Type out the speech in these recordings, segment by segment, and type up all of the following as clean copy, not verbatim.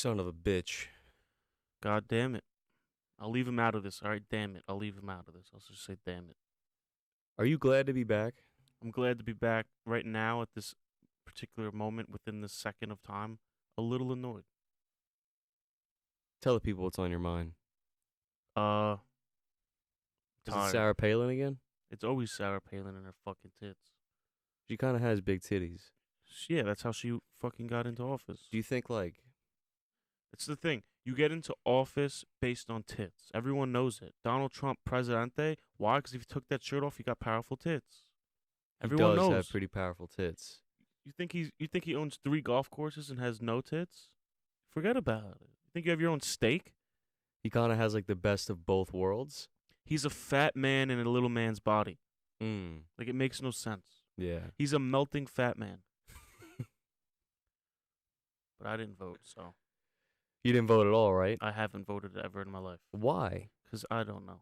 Son of a bitch. God damn it. I'll leave him out of this. All right, damn it. I'll leave him out of this. I'll just say damn it. Are you glad to be back? I'm glad to be back right now at this particular moment within this second of time. A little annoyed. Tell the people what's on your mind. Uh, Is it tired. Sarah Palin again? It's always Sarah Palin and her fucking tits. She kind of has big titties. Yeah, that's how she fucking got into office. Do you think, like... It's the thing. You get into office based on tits. Everyone knows it. Donald Trump, Presidente. Why? Because if he took that shirt off, he got powerful tits. Everyone he does knows. have pretty powerful tits. You think he owns 3 golf courses and has no tits? Forget about it. You think you have your own steak? He kind of has, like, the best of both worlds. He's a fat man in a little man's body. Mm. Like, it makes no sense. Yeah. He's a melting fat man. But I didn't vote, so You didn't vote at all, right? I haven't voted ever in my life. Why? Because I don't know.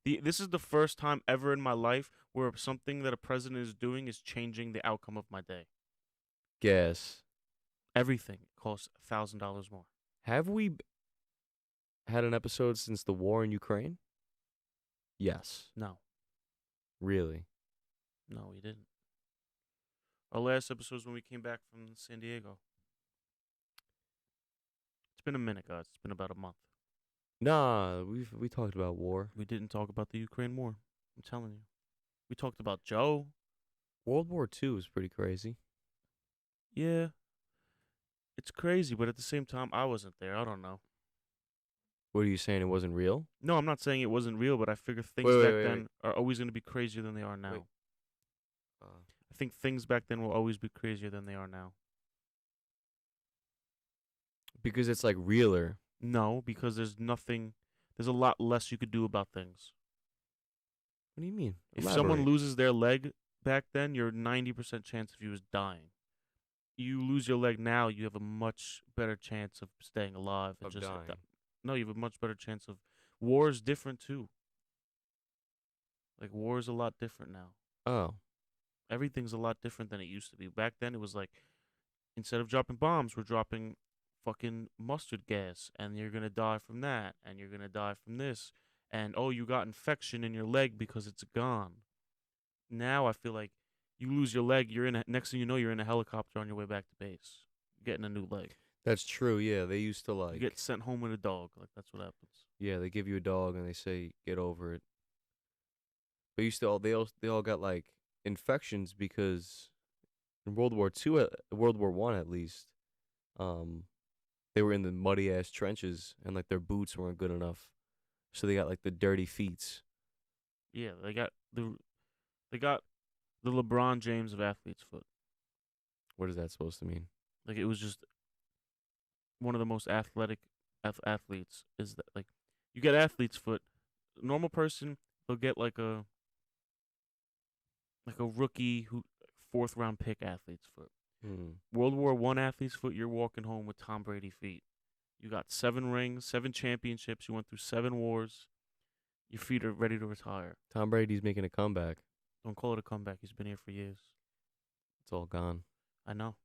This is the first time ever in my life where something that a president is doing is changing the outcome of my day. Guess. Everything costs $1,000 more. Have we had an episode since the war in Ukraine? Yes. No. Really? No, we didn't. Our last episode was when we came back from San Diego. It's been a minute, guys. It's been about a month. Nah, we talked about war. We didn't talk about the Ukraine war. I'm telling you. We talked about Joe. World War II is pretty crazy. Yeah. It's crazy, but at the same time, I wasn't there. I don't know. What are you saying? It wasn't real? No, I'm not saying it wasn't real, but I figure things Wait, back wait, then wait. are always going to be crazier than they are now. Wait. I think things back then will always be crazier than they are now. Because it's like realer. No, because there's a lot less you could do about things. What do you mean? If Elaborate. someone loses their leg back then, you're 90% chance of you was dying. You lose your leg now, you have a much better chance of staying alive. And Of just dying. No, you have a much better chance of... War is different, too. Like, war is a lot different now. Oh. Everything's a lot different than it used to be. Back then, it was like, instead of dropping bombs, we're dropping fucking mustard gas, and you're going to die from that, and you're going to die from this, and, oh, you got infection in your leg because it's gone. Now I feel like you lose your leg, next thing you know, you're in a helicopter on your way back to base, getting a new leg. That's true, yeah. They used to like... You get sent home with a dog. Like, that's what happens. Yeah, they give you a dog and they say, get over it. But they all got like infections because in World War II, World War I at least, they were in the muddy ass trenches and like their boots weren't good enough, so they got like the dirty feet. Yeah, they got the LeBron James of athlete's foot. What is that supposed to mean? Like, it was just one of the most athletic athletes. Is that, like, you get athlete's foot. Normal person, they'll get like a rookie 4th round pick athlete's foot. World War I athlete's foot, you're walking home with Tom Brady feet. You got 7 rings, 7 championships. You went through 7 wars. Your feet are ready to retire. Tom Brady's making a comeback. Don't call it a comeback. He's been here for years. It's all gone. I know.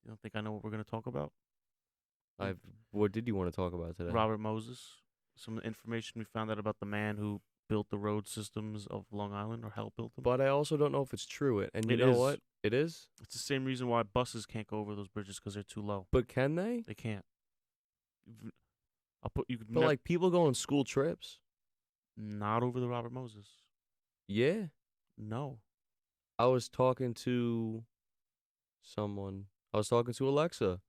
You don't think I know what we're going to talk about? What did you want to talk about today? Robert Moses. Some information we found out about the man who built the road systems of Long Island, or helped build them. But I also don't know if it's true. And you It know is. what? It is? It's the same reason why buses can't go over those bridges, because they're too low. But can they? They can't. But like people go on school trips. Not over the Robert Moses. Yeah. No. I was talking to someone. I was talking to Alexa.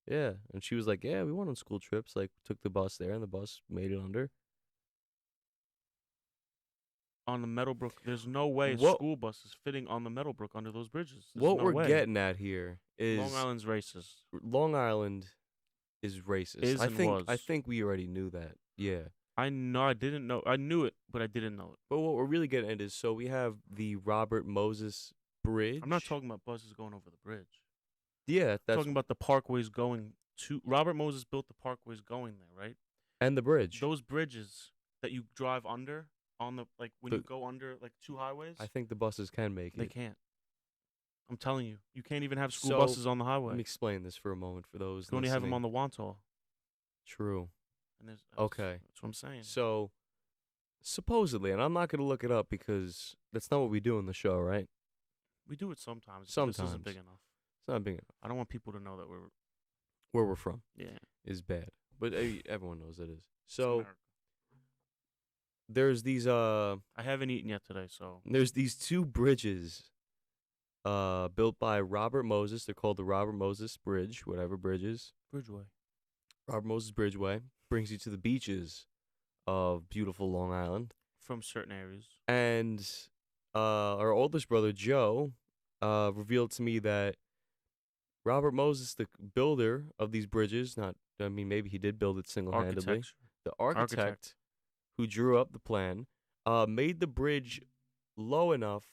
Yeah. And she was like, yeah, we went on school trips. Like, took the bus there and the bus made it under. On the Meadowbrook, there's no way a What- school bus is fitting on the Meadowbrook under those bridges. There's What no we're way. getting at here is Long Island's racist. Long Island is racist. Is I and think was. I think we already knew that. Yeah. I know. I didn't know. I knew it, but I didn't know it. But what we're really getting at is, so we have the Robert Moses Bridge. I'm not talking about buses going over the bridge. Yeah, I'm that's talking about the parkways going to... Robert Moses built the parkways going there, right? and the bridge. Those bridges that you drive under on the... Like, when The- you go under, like, 2 highways, I think the buses can make they it. can't. I'm telling you, you can't even have school So buses on the let me highway. explain this for a moment for You those can only have them on listening. the Wantagh. True. And Okay. that's what I'm saying. So supposedly, and I'm not gonna look it up because that's not what we do on the show, right? We do it sometimes, but this isn't big Sometimes enough. it's not big enough. I don't want people to know that we're Where we're from yeah. is bad, but everyone knows it is. It's So America. there's these I haven't eaten yet today, so there's these two bridges built by Robert Moses. They're called the Robert Moses Bridge, whatever bridges. Bridgeway. Robert Moses Bridgeway brings you to the beaches of beautiful Long Island. From certain areas. And our oldest brother Joe revealed to me that Robert Moses, the builder of these bridges, maybe he did build it single-handedly. Architecture. The architect who drew up the plan made the bridge low enough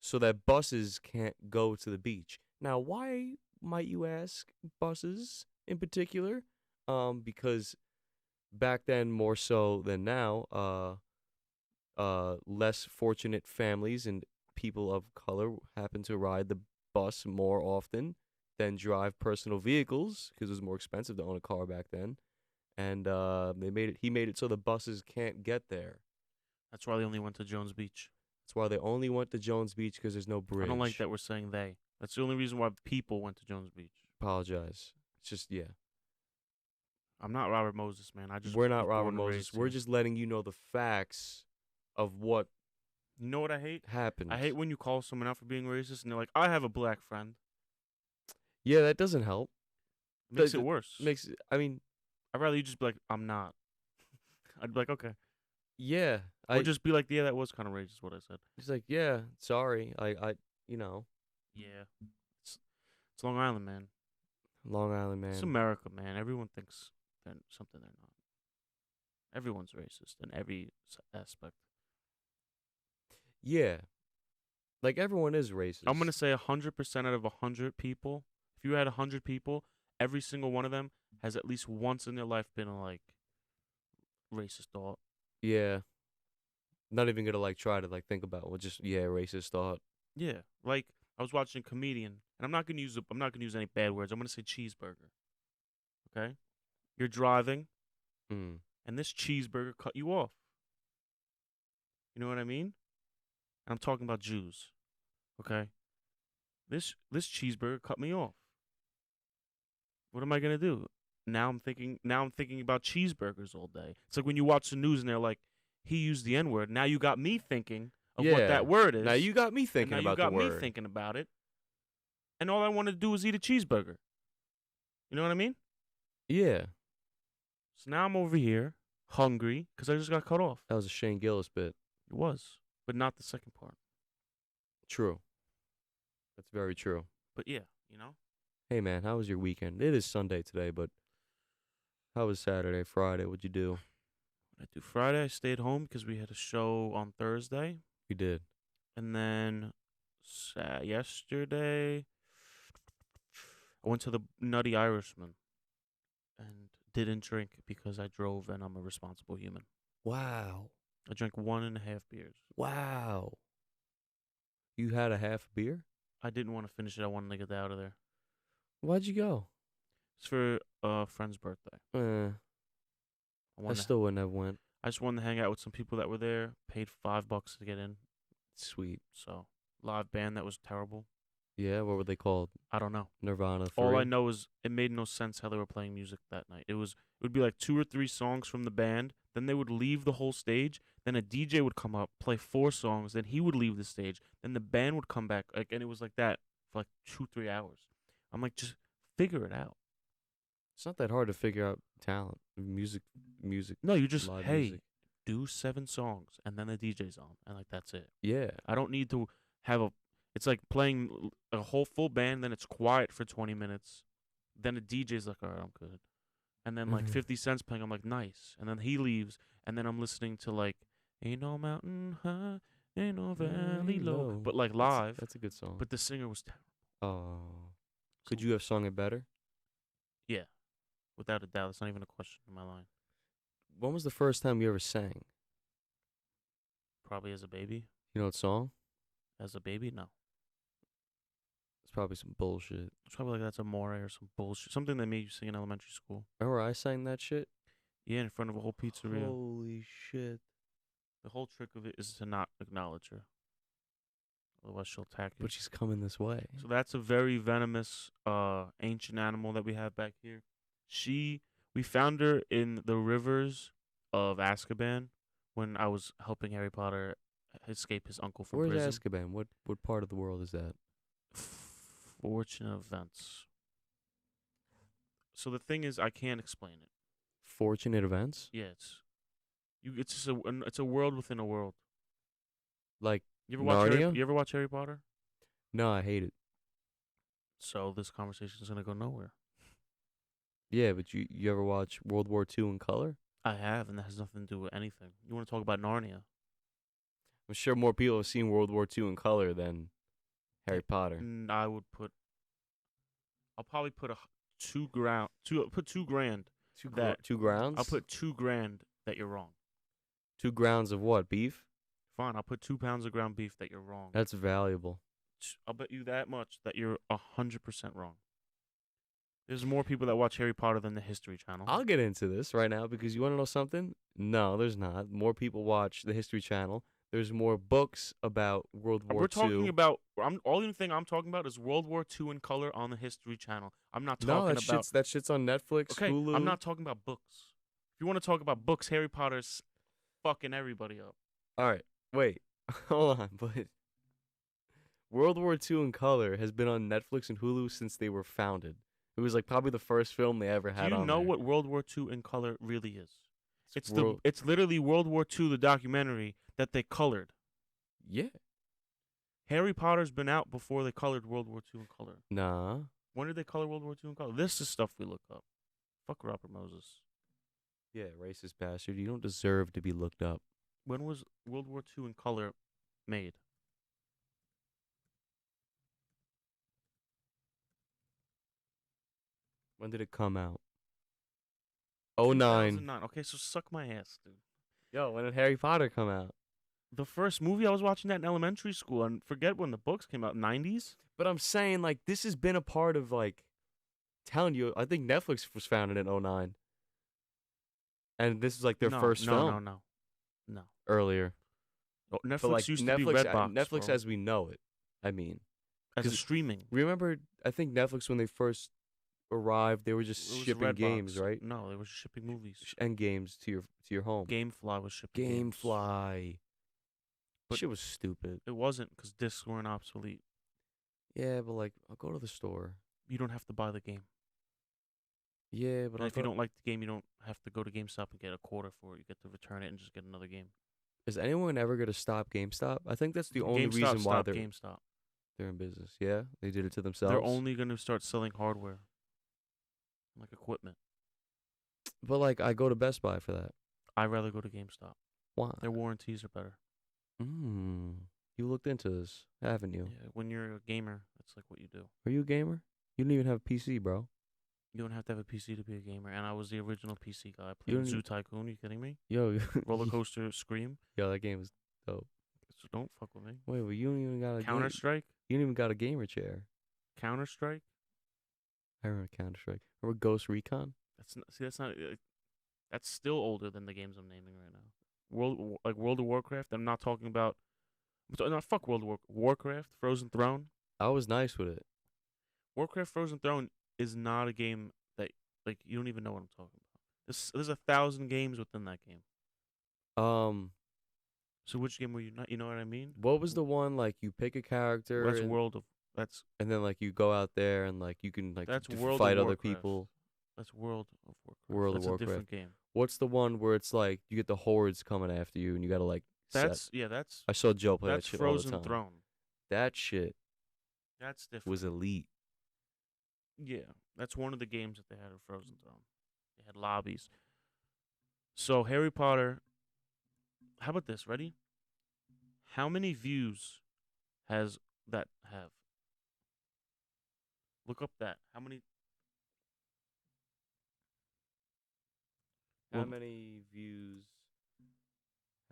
so that buses can't go to the beach. Now, why might you ask? Buses in particular, because back then more so than now, less fortunate families and people of color happen to ride the bus more often than drive personal vehicles because it was more expensive to own a car back then. And he made it so the buses can't get there. That's why they only went to Jones Beach. That's why they only went to Jones Beach because there's no bridge. I don't like that we're saying they. That's the only reason why people went to Jones Beach. Apologize. It's just, yeah. I'm not Robert Moses, man. We're not was Robert born and Moses. raised We're here. just letting you know the facts of what You know what I hate? happened. I hate when you call someone out for being racist and they're like, I have a black friend. Yeah, that doesn't help. It makes it worse. I'd rather you just be like, I'm not. I'd be like, okay. Yeah. Or just be like, yeah, that was kind of racist, what I said. He's like, yeah, sorry. You know. Yeah. It's Long Island, man. Long Island, man. It's America, man. Everyone thinks they're something they're not. Everyone's racist in every aspect. Yeah. Like, everyone is racist. I'm going to say 100% out of 100 people, if you had 100 people, every single one of them has at least once in their life been a, like, racist thought. Yeah. Not even gonna like try to like think about racist thought. Yeah. Like, I was watching a comedian, and I'm not gonna use any bad words. I'm gonna say cheeseburger. Okay? You're driving, Mm. and this cheeseburger cut you off. You know what I mean? And I'm talking about Jews. Okay? This cheeseburger cut me off. What am I gonna do? Now I'm thinking about cheeseburgers all day. It's like when you watch the news and they're like, he used the N-word. Now you got me thinking of what that word is. Now you got me thinking and about the word. Now you got me thinking about it. And all I want to do is eat a cheeseburger. You know what I mean? Yeah. So now I'm over here, hungry, because I just got cut off. That was a Shane Gillis bit. It was, but not the second part. True. That's very true. But yeah, you know? Hey, man, how was your weekend? It is Sunday today, but how was Saturday, Friday? What'd you do? What I do Friday, I stayed home because we had a show on Thursday. We did. And then yesterday, I went to the Nutty Irishman and didn't drink because I drove and I'm a responsible human. Wow. I drank 1.5 beers. Wow. You had a half beer? I didn't want to finish it. I wanted to get out of there. Why'd you go? It's for a friend's birthday. I still wouldn't have went. I just wanted to hang out with some people that were there. Paid $5 to get in. Sweet. So, live band that was terrible. Yeah, what were they called? I don't know. Nirvana 3? All I know is it made no sense how they were playing music that night. It would be like 2 or 3 songs from the band. Then they would leave the whole stage. Then a DJ would come up, play 4 songs. Then he would leave the stage. Then the band would come back. And it was like that for like 2-3 hours. I'm like, just figure it out. It's not that hard to figure out talent. Music. No, you just, live hey, music. do 7 songs. And then the DJ's on. And like, that's it. Yeah. I don't need to have it's like playing a whole full band, then it's quiet for 20 minutes. Then a DJ's like, all right, I'm good. And then like 50 Cent's playing, I'm like, nice. And then he leaves, and then I'm listening to like, ain't no mountain high, ain't no valley low. But like live. That's a good song. But the singer was terrible. Oh. Could you have sung it better? Yeah. Without a doubt. That's not even a question in my line. When was the first time you ever sang? Probably as a baby. You know what song? As a baby? No. probably some bullshit. It's probably like that's a more or some bullshit. Something they made you sing in elementary school. Remember I sang that shit? Yeah, in front of a whole pizzeria. Holy shit. The whole trick of it is to not acknowledge her. Otherwise, she'll attack you. But she's coming this way. So that's a very venomous ancient animal that we have back here. We found her in the rivers of Azkaban when I was helping Harry Potter escape his uncle from Where's prison. Azkaban? What part of the world is that? Fortunate events. So the thing is, I can't explain it. Fortunate events? Yeah, it's just it's a world within a world. Like You ever watch Narnia? You ever watch Harry Potter? No, I hate it. So this conversation is gonna go nowhere. Yeah, but you ever watch World War II in color? I have, and that has nothing to do with anything. You want to talk about Narnia? I'm sure more people have seen World War II in color than Harry Potter. I would put. I'll probably put put $2,000. Two grounds? I'll put $2,000 that you're wrong. 2 grounds of what? Beef? Fine, I'll put 2 pounds of ground beef that you're wrong. That's valuable. I'll bet you that much that you're 100% wrong. There's more people that watch Harry Potter than the History Channel. I'll get into this right now because you want to know something? No, there's not. More people watch the History Channel. There's more books about World War II. We're talking about. Only thing I'm talking about is World War II in color on the History Channel. I'm not talking about. That shit's on Netflix, Okay, Hulu. I'm not talking about books. If you want to talk about books, Harry Potter's fucking everybody up. All right, wait, hold on, but World War II in color has been on Netflix and Hulu since they were founded. It was like probably the first film they ever had. Do you on know there. what World War II in color really is? It's It's literally World War II, the documentary that they colored. Yeah. Harry Potter's been out before they colored World War II in color. Nah. When did they color World War II in color? This is stuff we look up. Fuck Robert Moses. Yeah, racist bastard. You don't deserve to be looked up. When was World War II in color made? When did it come out? 09. 2009. Okay, so suck my ass, dude. Yo, when did Harry Potter come out? The first movie I was watching that in elementary school, and forget when the books came out, 90s? But I'm saying, like, this has been a part of, like, telling you, I think Netflix was founded in 09. And this is, like, their first film. No. Earlier. Oh, Netflix But, like, used to be Redbox, Netflix bro. as we know it, I mean. As a 'cause streaming. Remember, I think Netflix, when they first arrived, they were just It was shipping Redbox. games, right? No, they were shipping movies. And games to your home. Gamefly was shipping games. Gamefly. But shit was stupid. It wasn't because discs weren't obsolete. Yeah, but like, I'll go to the store. You don't have to buy the game. Yeah, but And if you don't like the game, you don't have to go to GameStop and get a quarter for it. You get to return it and just get another game. Is anyone ever going to stop GameStop? I think that's the only GameStop reason why stopped they're GameStop. in business. Yeah, they did it to themselves. They're only going to start selling hardware, like equipment. But like, I go to Best Buy for that. I'd rather go to GameStop. Why? Their warranties are better. You looked into this, haven't you? Yeah, when you're a gamer, that's like what you do. Are you a gamer? You don't even have a PC, bro. You don't have to have a PC to be a gamer. And I was the original PC guy. I You played don't Zoo Tycoon. You kidding me? Yo, Roller Coaster Scream. Yo, that game is dope. So don't fuck with me. Wait, you don't even got a Counter Strike. You don't even got a gamer chair. Counter Strike. I remember Counter Strike. Remember Ghost Recon? That's not. That's still older than the games I'm naming right now. World of Warcraft. I'm not talking about. No, fuck World of Warcraft. Frozen Throne. I was nice with it. Warcraft Frozen Throne is not a game that like you don't even know what I'm talking about. There's 1,000 games within that game. So which game were you not? You know what I mean? What was the one like you pick a character? That's and then like you go out there and like you can like that's fight other people. That's World of Warcraft. World of That's Warcraft. a different game. What's the one where it's like you get the hordes coming after you and you gotta like That's set? I saw Joe play that that's shit Frozen all the time. Throne. That shit That's different. was elite. Yeah, that's one of the games that they had in Frozen Throne. They had lobbies. So Harry Potter. How about this? Ready? How many views has that have? Look up that. How many? How many views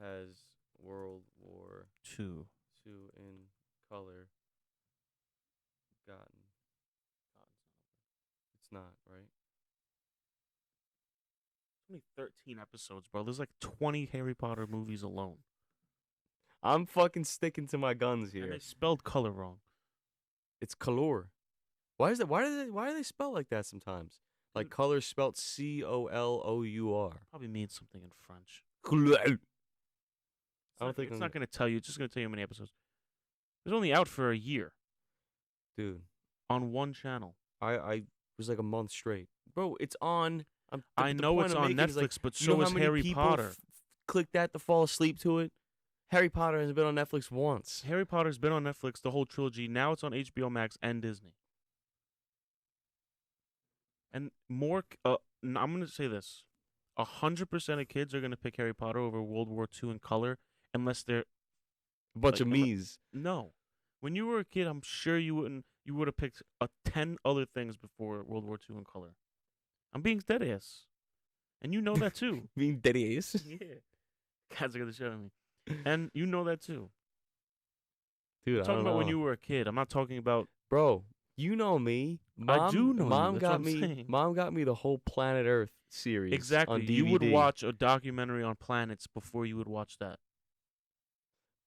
has World War II II in color gotten? only 13 episodes, bro. There's like 20 Harry Potter movies alone. I'm fucking sticking to my guns And they here. spelled color wrong. It's color. Why is that? Why do they spell like that sometimes? Like Dude. color spelled COLOUR. Probably means something in French. I don't It's think it's not going to tell you. It's just going to tell you how many episodes. It was only out for a year dude. on one channel. I was like a month straight, bro. It's on. I the know point it's I'm on making is, like, Netflix, but you know so how is many Harry people Potter. click that to fall asleep to it. Harry Potter hasn't been on Netflix once. Harry Potter's been on Netflix, the whole trilogy. Now it's on HBO Max and Disney. And more, I'm going to say this. 100% of kids are going to pick Harry Potter over World War II in color unless they're... A bunch like, of me's. No. When you were a kid, I'm sure you would have picked 10 other things before World War II in color. I'm being dead ass. And you know that too. Being daddy ace. Yeah. Cats are going to shit on me. And you know that too. Dude, I'm I talking don't about know. when you were a kid. I'm not talking about... Bro, you know me. I do know you. Mom That's got what I'm me. saying. Mom got me the whole Planet Earth series Exactly. on DVD. You would watch a documentary on planets before you would watch that.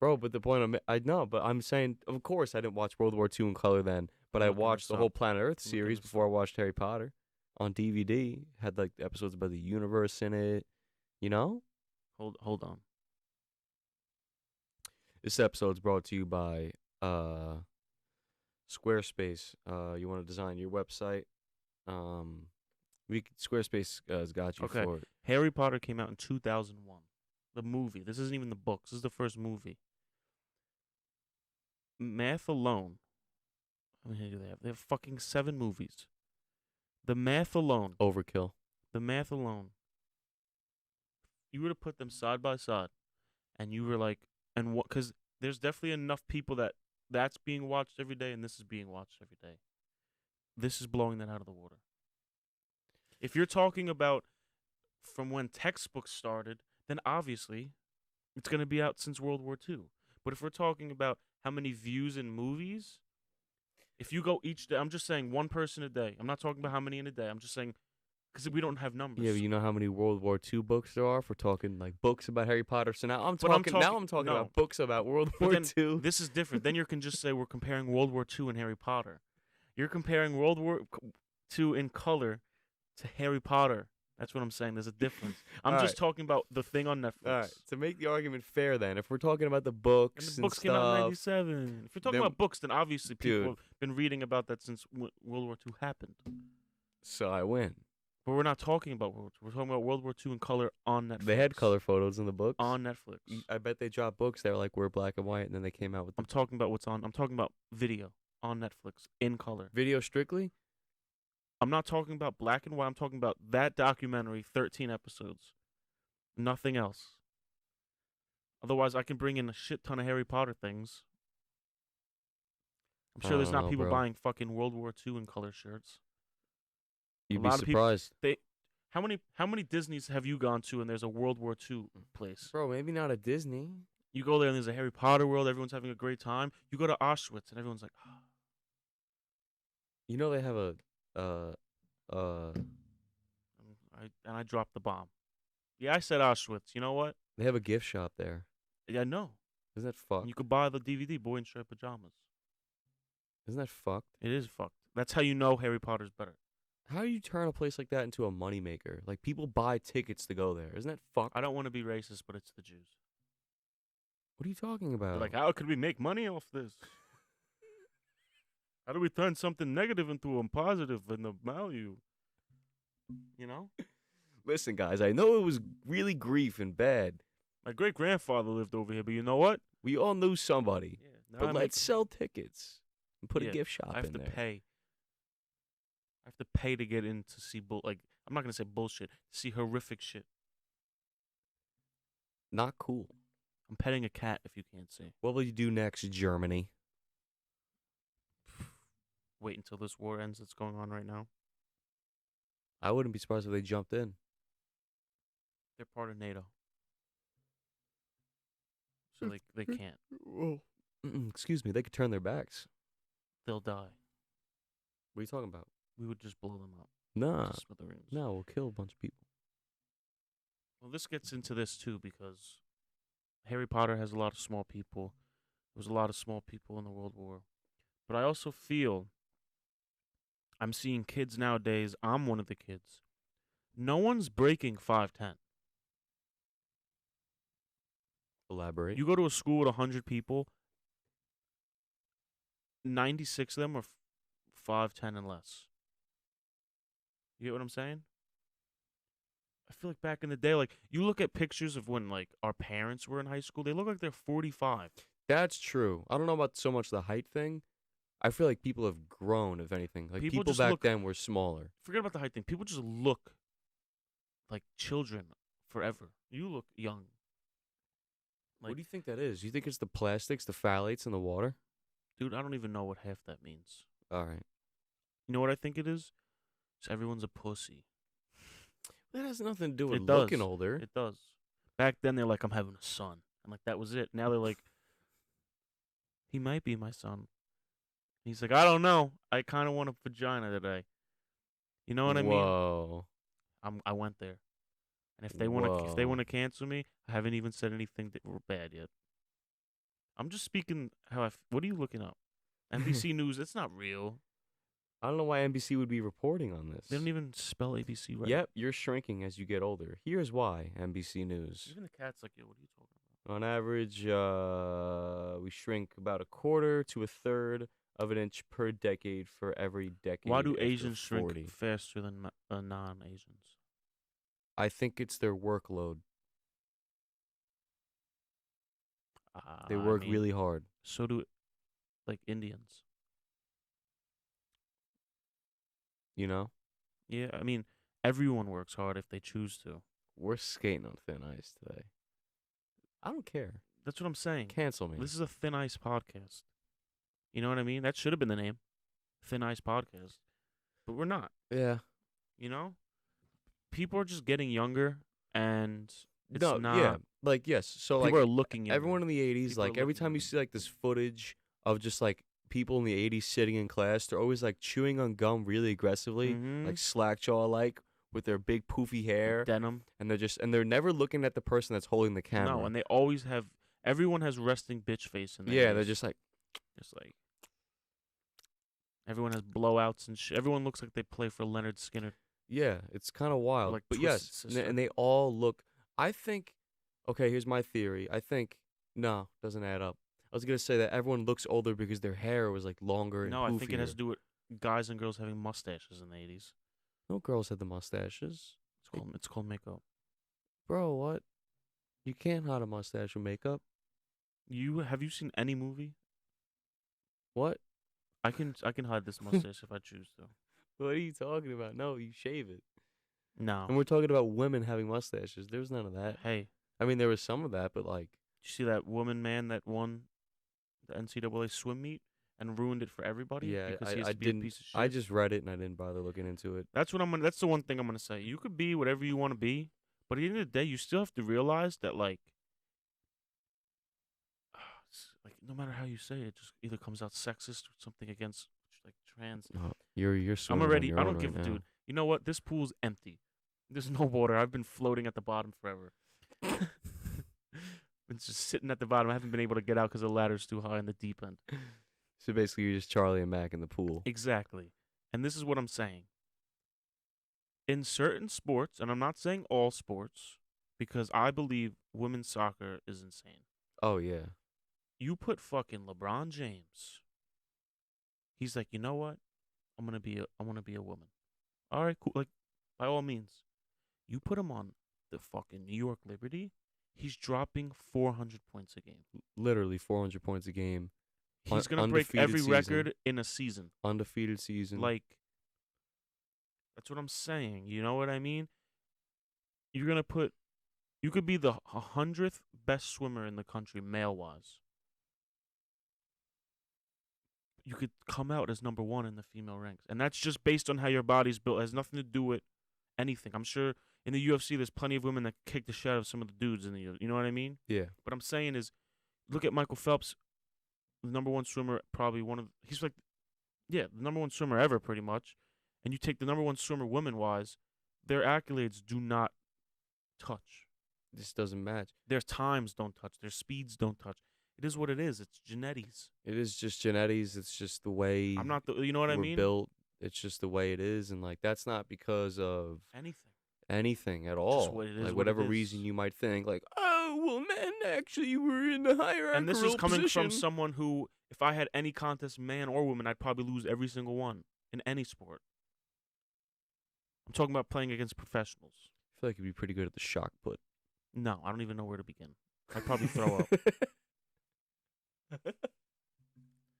Bro, but the point I know, but I'm saying, of course, I didn't watch World War II in color then, but I Looking watched this the up. whole Planet Earth Looking series this before I watched Harry Potter on DVD. Had like episodes about the universe in it, you know. Hold on. This episode's brought to you by Squarespace. You want to design your website? Squarespace has got you Okay. for it. Harry Potter came out in 2001. The movie. This isn't even the books. This is the first movie. Math alone. How many do they have? They have fucking 7 movies. The math alone. Overkill. The math alone. You were to put them side by side, and you were like, and what? Because there's definitely enough people that's being watched every day, and this is being watched every day. This is blowing that out of the water. If you're talking about from when textbooks started, then obviously it's going to be out since World War II. But if we're talking about how many views in movies, if you go each day, I'm just saying one person a day. I'm not talking about how many in a day. I'm just saying because we don't have numbers. Yeah, but you know how many World War II books there are? If we're talking like books about Harry Potter. So now I'm But I'm talking. Now I'm talking no. about books about World But War then II. this is different. Then you can just say we're comparing World War II and Harry Potter. You're comparing World War II in color to Harry Potter. That's what I'm saying. There's a difference. I'm All just right. talking about the thing on Netflix. All right. To make the argument fair, then, if we're talking about the And books the books came out in stuff, '97. If you're talking then- about books, then obviously people Dude. have been reading about that since World War II happened. so I win. But we're not talking about World War II. We're talking about World War II in color on Netflix. They had color photos in the books. on Netflix. I bet they dropped books that were like we're black and white, and then they came out with the I'm talking about what's on. I'm talking about video on Netflix in color. video strictly. I'm not talking about black and white. I'm talking about that documentary, 13 episodes. Nothing else. Otherwise, I can bring in a shit ton of Harry Potter things. I'm I sure there's don't not know, people bro. buying fucking World War II in color shirts. You'd A be lot of people- surprised, How many Disneys have you gone to and there's a World War II place? bro. Maybe not a Disney. You go there and there's a Harry Potter world. Everyone's having a great time. You go to Auschwitz and everyone's like, You know they have a I dropped the bomb. Yeah, I said Auschwitz. You know what? they have a gift shop there. Yeah, no. Isn't that fucked? And you could buy the DVD Boy in Striped Pajamas. Isn't that fucked? It is fucked. That's how you know Harry Potter's better. How do you turn a place like that into a moneymaker? Like people buy tickets to go there. Isn't that fucked? I don't want to be racist, but it's the Jews. What are you talking They're about? like, how could we make money off this? How do we turn something negative into a positive and a value? You know? Listen, guys, I know it was really grief and bad. My great grandfather lived over here, but you know what? We all knew somebody. Yeah, now But I let's sell tickets and put Yeah, a gift shop I have in to there. pay. I have to pay to get in to see I'm not gonna say bullshit. See horrific shit. Not cool. I'm petting a cat if you can't see. What will you do next, Germany? Wait until this war ends that's going on right now. I wouldn't be surprised if they jumped in. They're part of NATO. So they can't. Well, excuse me. They could turn their backs. They'll die. What are you talking about? We would just blow them up. Nah. To smithereens. No, we'll kill a bunch of people. Well, this gets into this too because Harry Potter has a lot of small people. There was a lot of small people in the World War. But I also feel I'm seeing kids nowadays. I'm one of the kids. No one's breaking 5'10". Elaborate. You go to a school with 100 people, 96 of them are 5'10" and less. You get what I'm saying? I feel like back in the day, like you look at pictures of when like our parents were in high school, they look like they're 45. That's true. I don't know about so much the height thing. I feel like people have grown, if anything. Like People people just back look. then were smaller. Forget about the height thing. People just look like children forever. You look young. What Like, do you think that is? You think it's the plastics, the phthalates in the water? dude, I don't even know what half that means. All right. You know what I think it is? It's everyone's a pussy. That has nothing to do with It looking does. older. It does. Back then, they're like, I'm having a son. And like, that was it. Now they're like, he might be my son. He's like, I don't know. I kind of want a vagina today. You know what I mean? Whoa. I went there. And if they Whoa. want to cancel me, I haven't even said anything that were bad yet. I'm just speaking how what are you looking up? NBC News, it's not real. I don't know why NBC would be reporting on this. They don't even spell ABC right. Yep, you're shrinking as you get older. Here's why, NBC News. Even the cat's like, yo, what are you talking about? On average, we shrink about a quarter to a third of an inch per decade for every decade. Why do after Asians 40. shrink faster than non-Asians? I think it's their workload. They work really hard. So do like Indians. You know? Yeah, I mean, everyone works hard if they choose to. We're skating on thin ice today. I don't care. That's what I'm saying. Cancel me. This is a Thin Ice podcast. You know what I mean? That should have been the name. Thin Ice podcast. But we're not. Yeah. You know? People are just getting younger and it's No, not. yeah. Like, yes. So, People like, are looking younger. everyone in the 80s, People are like, every looking time you younger. see, like, this footage of just, like, people in the 80s sitting in class, they're always, like, chewing on gum really aggressively, Mhm. like, slack jaw-like, with their big poofy hair. Denim. And they're never looking at the person that's holding the camera. No, and they always have. Everyone has resting bitch face in their yeah, they're face. just like, Everyone has blowouts and shit. Everyone looks like they play for Leonard Skinner. yeah, it's kind of wild. like but Twisted yes, Sister. and they all look. I think. Okay, here's my theory. I think no, doesn't add up. I was gonna say that everyone looks older because their hair was like longer and No, I think it has poofier. to do with guys and girls having mustaches in the 80s. No girls had the mustaches, It's called makeup. bro. What? You can't hide a mustache with makeup. Have you seen any movie? What? I can hide this mustache if I choose to. What are you talking about? No, you shave it. No. And we're talking about women having mustaches. There's none of that. Hey, I mean, there was some of that, but like, did you see that woman man that won the NCAA swim meet and ruined it for everybody? yeah, because he has I to be a didn't. piece of shit. I just read it and I didn't bother looking into it. That's the one thing I'm gonna say. You could be whatever you want to be, but at the end of the day, you still have to realize that like no matter how you say it, it just either comes out sexist or something against like trans. You're I'm swimming on already. your I own don't right give, now. dude. You know what? This pool's empty. There's no water. I've been floating at the bottom forever. Been just sitting at the bottom. I haven't been able to get out because the ladder's too high in the deep end. So basically, you're just Charlie and Mac in the pool. Exactly. And this is what I'm saying. In certain sports, and I'm not saying all sports, because I believe women's soccer is insane. Oh yeah. You put fucking LeBron James. He's like, you know what? I want to be a woman. All right, cool. Like, by all means, you put him on the fucking New York Liberty. He's dropping 400 points a game. Literally 400 points a game. He's gonna break Undefeated every season. record in a season. Undefeated season. Like, that's what I'm saying. You know what I mean? You could be the 100th best swimmer in the country, male wise. You could come out as number one in the female ranks. And that's just based on how your body's built. It has nothing to do with anything. I'm sure in the UFC there's plenty of women that kick the shit out of some of the dudes in the UFC. You know what I mean? yeah. What I'm saying is, look at Michael Phelps, the number one swimmer, probably he's like, the number one swimmer ever, pretty much. And you take the number one swimmer women-wise, their accolades do not touch This doesn't match. Their times don't touch. Their speeds don't touch. It is what it is. It's genetics. It is just genetics. It's just the way I'm not the. You know what I we're mean? built. It's just the way it is, and like that's not because of Anything. anything at Just all. what it is. Like what whatever it is. reason you might think, like, oh well, men actually were in the hierarchical And this is coming position. from someone who, if I had any contest, man or woman, I'd probably lose every single one in any sport. I'm talking about playing against professionals. I feel like you'd be pretty good at the shock put. No, I don't even know where to begin. I'd probably throw up.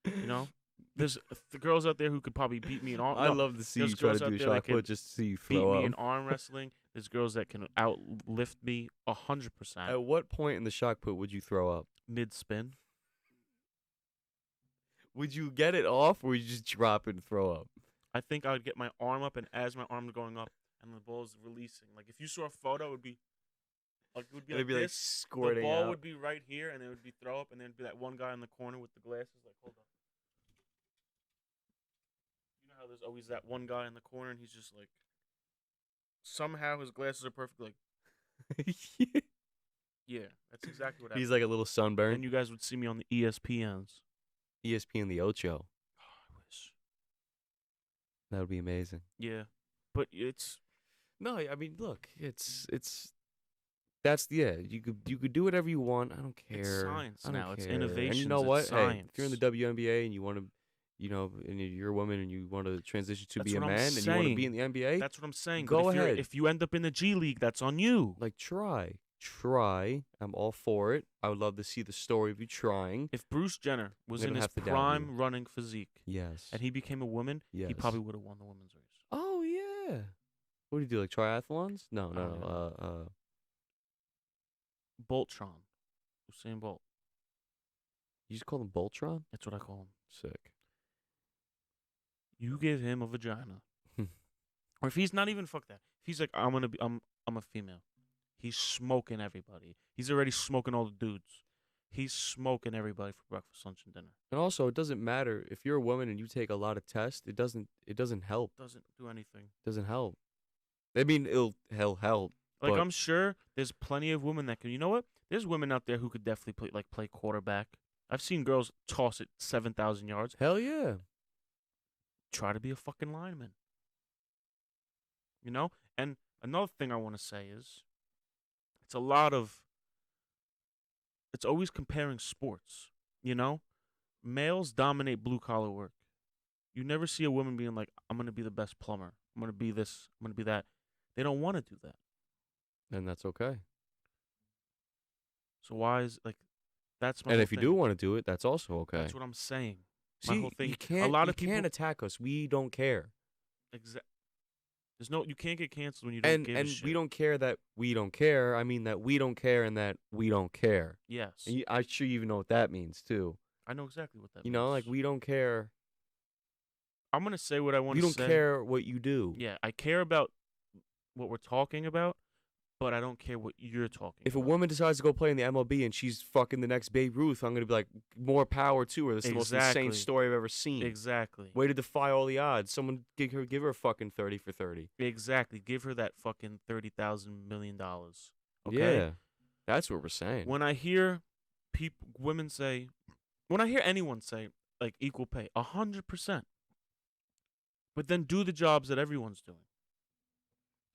You know, there's the girls out there who could probably beat me in arm. I love to see there's you try girls to out do a there that shock can put just to see you beat throw me up. in arm wrestling. There's girls that can outlift me 100%. At what point in the shock put would you throw up? Mid spin. Would you get it off, or would you just drop it and throw up? I think I would get my arm up, and as my arm is going up, and the ball is releasing. Like if you saw a photo, it would be like It'd be like this. squirting The ball out. would be right here, and it would be throw up, and then it'd be that one guy in the corner with the glasses. Like, hold up. You know how there's always that one guy in the corner, and he's just like, somehow his glasses are perfect. Like, yeah, that's exactly what happened. He's like a little sunburn. And you guys would see me on the ESPNs. ESPN the Ocho. Oh, I wish. That would be amazing. Yeah, but it's No, I mean, look, it's that's you could do whatever you want. I don't care. It's science I don't now. It's care. And you innovations, know it's what? Hey, science. if you're in the WNBA and you want to, and you're a woman and you want to transition to That's be a what I'm man and you want to be in saying. the NBA, That's what I'm saying. Go but if ahead. If you end up in the G League, that's on you. like try. I'm all for it. I would love to see the story of you trying. If Bruce Jenner was They in don't his have to doubt prime you. running physique Yes. and he became a woman, Yes. he probably would have won the women's race. Oh yeah. What do you do? Like triathlons? No. Boltron. Usain Bolt. You just call them Voltron? That's what I call him. Sick. You give him a vagina. Or if he's not even fuck that. If he's like, I'm a female. He's smoking everybody. He's already smoking all the dudes. He's smoking everybody for breakfast, lunch, and dinner. And also, it doesn't matter if you're a woman and you take a lot of tests. It doesn't help. Doesn't do anything. Doesn't help. I mean, it'll help. Like but I'm sure there's plenty of women that can. You know what? There's women out there who could definitely play quarterback. I've seen girls toss it 7,000 yards. hell yeah. Try to be a fucking lineman. You know? And another thing I want to say is it's always comparing sports, you know? Males dominate blue collar work. You never see a woman being like, I'm going to be the best plumber. I'm going to be this. I'm going to be that. They don't want to do that. And that's okay. So why is like that's my And whole if you thing. do want to do it, that's also okay. That's what I'm saying. See, My whole thing. you can't. a lot you of people can't attack us. We don't care. There's no. You can't get canceled when you don't give a And shit. we don't care that we don't care. I mean that we don't care and that we don't care. Yes, And I'm sure you even know what that means too. I know exactly what that. You means. know, like we don't care. I'm gonna say what I want We to don't say. care what you do. Yeah, I care about what we're talking about, but I don't care what you're talking If a about. woman decides to go play in the MLB and she's fucking the next Babe Ruth, I'm gonna be like, more power to her. This is the most insane Exactly. story I've ever seen. Exactly. Way to defy all the odds. Someone give her fucking 30 for 30. Exactly. Give her that fucking $30,000 million. Okay. Yeah, that's what we're saying. When I hear women say, when I hear anyone say like equal pay, 100%. But then do the jobs that everyone's doing.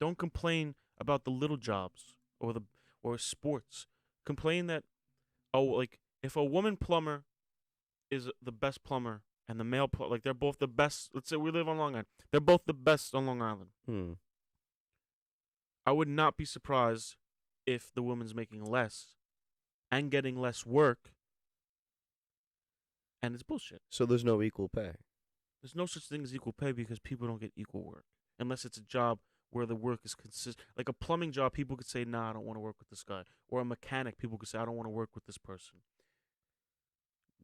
Don't complain about the little jobs or sports. Complain that like if a woman plumber is the best plumber and the male like they're both the best. Let's say we live on Long Island. They're both the best on Long Island. I would not be surprised if the woman's making less and getting less work. And it's bullshit. So there's no equal pay. There's no such thing as equal pay because people don't get equal work. Unless it's a job where the work is consistent. Like a plumbing job, people could say, nah, I don't want to work with this guy. Or a mechanic, people could say, I don't want to work with this person.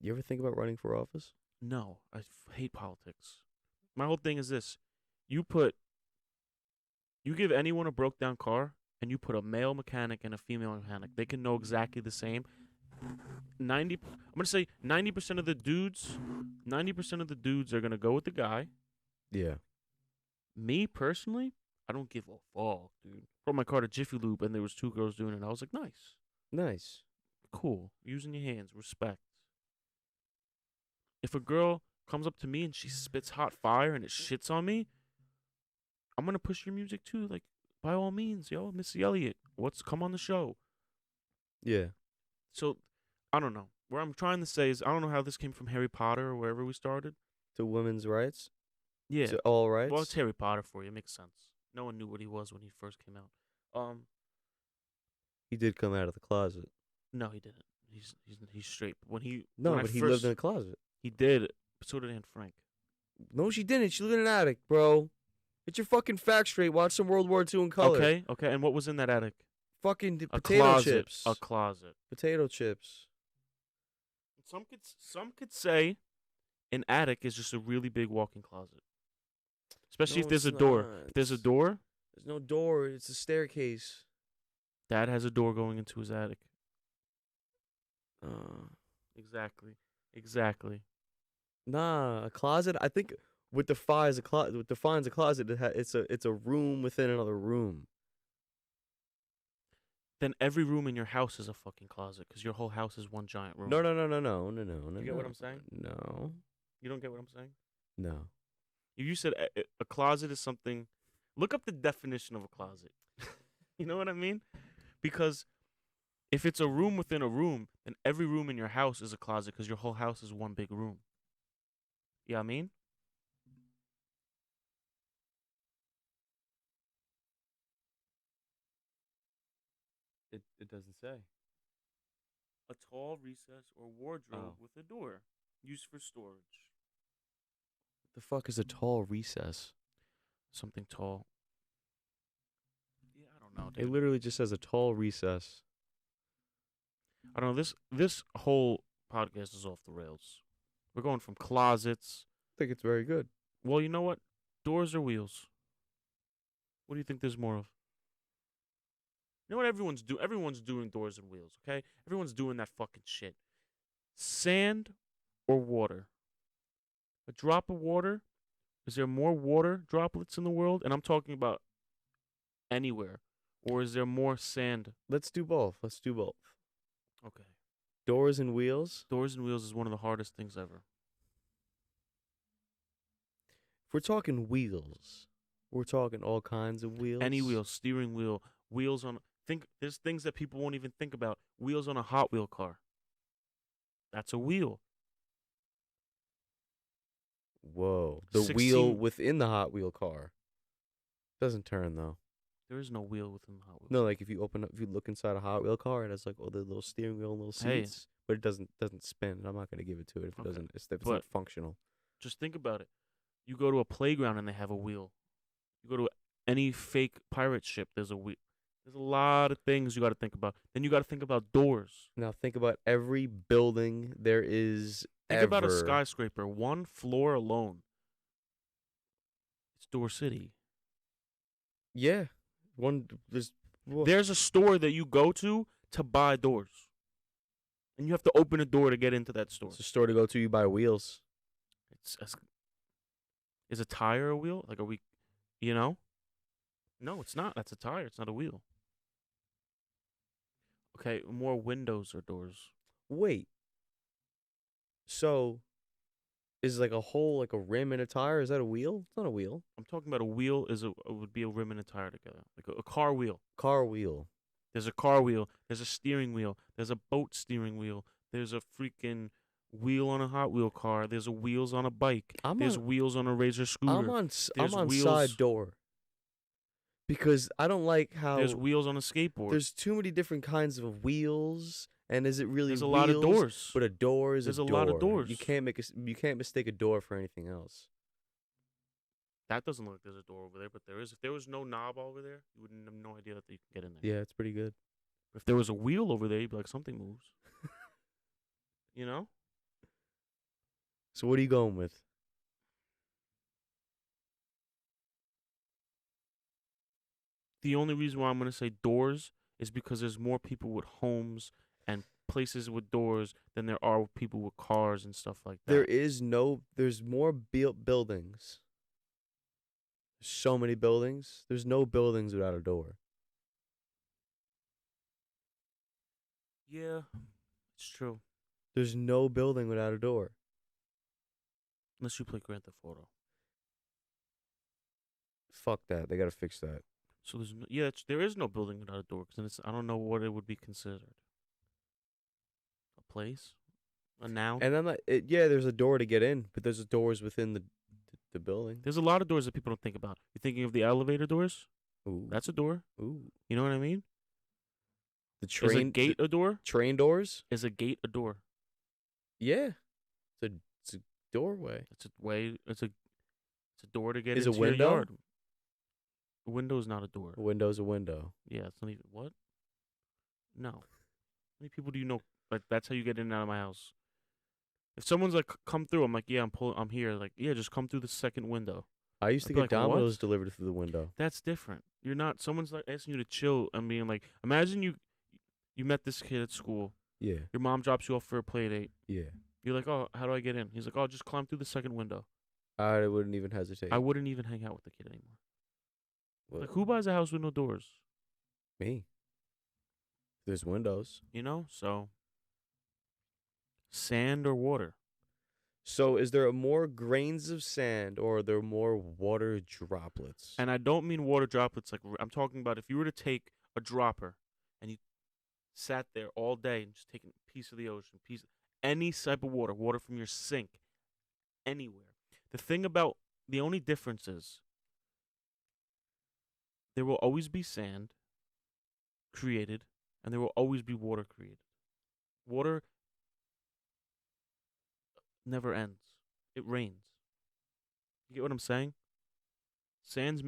You ever think about running for office? No, I hate politics. My whole thing is this. You give anyone a broke down car and you put a male mechanic and a female mechanic. They can know exactly the same. I'm going to say 90% of the dudes are going to go with the guy. Yeah. Me personally, I don't give a fuck, dude. Bro, my car to Jiffy Lube, and there was 2 girls doing it. I was like, nice, Nice. cool, using your hands, respect. If a girl comes up to me and she spits hot fire and it shits on me, I'm gonna push your music too. Like, by all means, yo, Missy Elliott, come on the show. Yeah. So, I don't know. What I'm trying to say is, I don't know how this came from Harry Potter or wherever we started. To women's rights. Yeah, To all rights. well, it's Harry Potter for you. It makes sense. No one knew what he was when he first came out. He did come out of the closet. No, he didn't. He's straight. When he No, when I but he first, lived in a closet. He did. But so did Anne Frank. No, she didn't. She lived in an attic, bro. Get your fucking facts straight. Watch some World War II in color. Okay. And what was in that attic? Fucking A potato closet. chips. A closet. Potato chips. Some could say an attic is just a really big walk-in closet. Especially No, if there's a it's door. not. If there's a door, There's no door. It's a staircase. Dad has a door going into his attic. Uh, Exactly. nah, a closet. I think what defines a closet. It's a room within another room. Then every room in your house is a fucking closet because your whole house is one giant room. No. You get what I'm saying? No. You don't get what I'm saying? No. If you said a closet is something, look up the definition of a closet. You know what I mean? Because if it's a room within a room, then every room in your house is a closet because your whole house is one big room. You know what I mean? It doesn't say. A tall recess or wardrobe Oh. with a door used for storage. The fuck is a tall recess? Something tall. Yeah, I don't know, It dude. literally just says a tall recess. I don't know. This whole podcast is off the rails. We're going from closets. I think it's very good. Well, you know what? Doors or wheels? What do you think there's more of? You know what everyone's doing? Everyone's doing doors and wheels, okay? Everyone's doing that fucking shit. Sand or water? A drop of water? Is there more water droplets in the world? And I'm talking about anywhere. Or is there more sand? Let's do both. Okay. Doors and wheels. Doors and wheels is one of the hardest things ever. If we're talking wheels, we're talking all kinds of wheels. Any wheel, steering wheel, wheels on. There's things that people won't even think about. Wheels on a Hot Wheel car. That's a wheel. Whoa. The 16 wheel within the Hot Wheel car. Doesn't turn though. There is no wheel within the Hot Wheel. No, like if you look inside a Hot Wheel car, it has like all the little steering wheel and little Hey. seats, but it doesn't spin. I'm not gonna give it to it if it Okay. doesn't. If it's But- not functional. Just think about it. You go to a playground and they have a wheel. You go to any fake pirate ship, there's a wheel. There's a lot of things you got to think about. Then you got to think about doors. Now think about every building there is. Think about a ever. skyscraper, one floor alone. It's Door City. Yeah, one. There's a store that you go to buy doors. And you have to open a door to get into that store. It's a store to go to. You buy wheels. Is a tire a wheel? Like, are we, you know? No, it's not. That's a tire. It's not a wheel. Okay, more windows or doors. Wait. So, is like a hole, like a rim in a tire? Is that a wheel? It's not a wheel. I'm talking about a wheel would be a rim and a tire together. Like a car wheel. Car wheel. There's a car wheel. There's a steering wheel. There's a boat steering wheel. There's a freaking wheel on a Hot Wheel car. There's a wheels on a bike. There's wheels on a Razor scooter. I'm on wheels. side door. Because I don't like how There's wheels on a skateboard. there's too many different kinds of wheels, and is it really There's a wheels? lot of doors. But a door is There's a a door. lot of doors. You can't mistake a door for anything else. That doesn't look like there's a door over there, but there is. If there was no knob over there, you wouldn't have no idea that you could get in there. Yeah, it's pretty good. If there was a wheel over there, you'd be like, something moves. You know? So what are you going with? The only reason why I'm going to say doors is because there's more people with homes and places with doors than there are people with cars and stuff like that. There's more buildings. So many buildings. There's no buildings without a door. Yeah, it's true. There's no building without a door. Unless you play Grand Theft Auto. Fuck that. They gotta fix that. So there's no, yeah, there is no building without a door because I don't know what it would be considered. A place, a noun. And I'm not. Yeah, there's a door to get in, but there's doors within the building. There's a lot of doors that people don't think about. You're thinking of the elevator doors? Ooh, That's a door. ooh. You know what I mean? The Is a train gate a door? train doors. Is a gate a door? Yeah, it's a doorway. It's a way. It's a door to get Is a into your window? yard. A window is not a door. A window's a window. Yeah, it's not even what? No. How many people do you know? Like that's how you get in and out of my house. If someone's like, come through, I'm like, yeah, I'm here. Like, yeah, just come through the second window. I used I'd to be get like, "What?" Domino's delivered through the window. That's different. You're not. Someone's like asking you to chill and being like, imagine you met this kid at school. Yeah, Your mom drops you off for a play date. yeah. You're like, oh, how do I get in? He's like, oh, just climb through the second window. I wouldn't even hesitate. I wouldn't even hang out with the kid anymore. Well, Like, who buys a house with no doors? me. There's windows. You know, so sand or water. So, is there more grains of sand or are there more water droplets? And I don't mean water droplets. Like I'm talking about if you were to take a dropper and you sat there all day and just taking a piece of the ocean, any type of water from your sink, anywhere. The only difference is there will always be sand created and there will always be water created. Water never ends. It rains. You get what I'm saying? Sand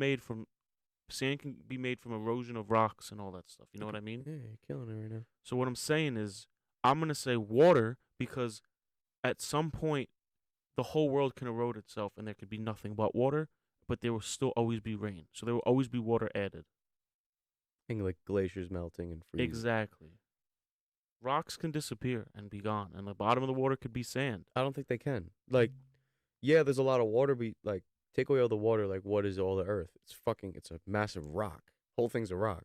can be made from erosion of rocks and all that stuff. You know what I mean? Yeah, you're killing it right now. So what I'm saying is I'm going to say water because at some point the whole world can erode itself and there could be nothing but water, but there will still always be rain. So there will always be water added. Thing like glaciers melting and freezing. Exactly. Rocks can disappear and be gone, and the bottom of the water could be sand. I don't think they can. Like, yeah, there's a lot of water, but like, take away all the water, like, what is all the earth? It's a massive rock. Whole thing's a rock.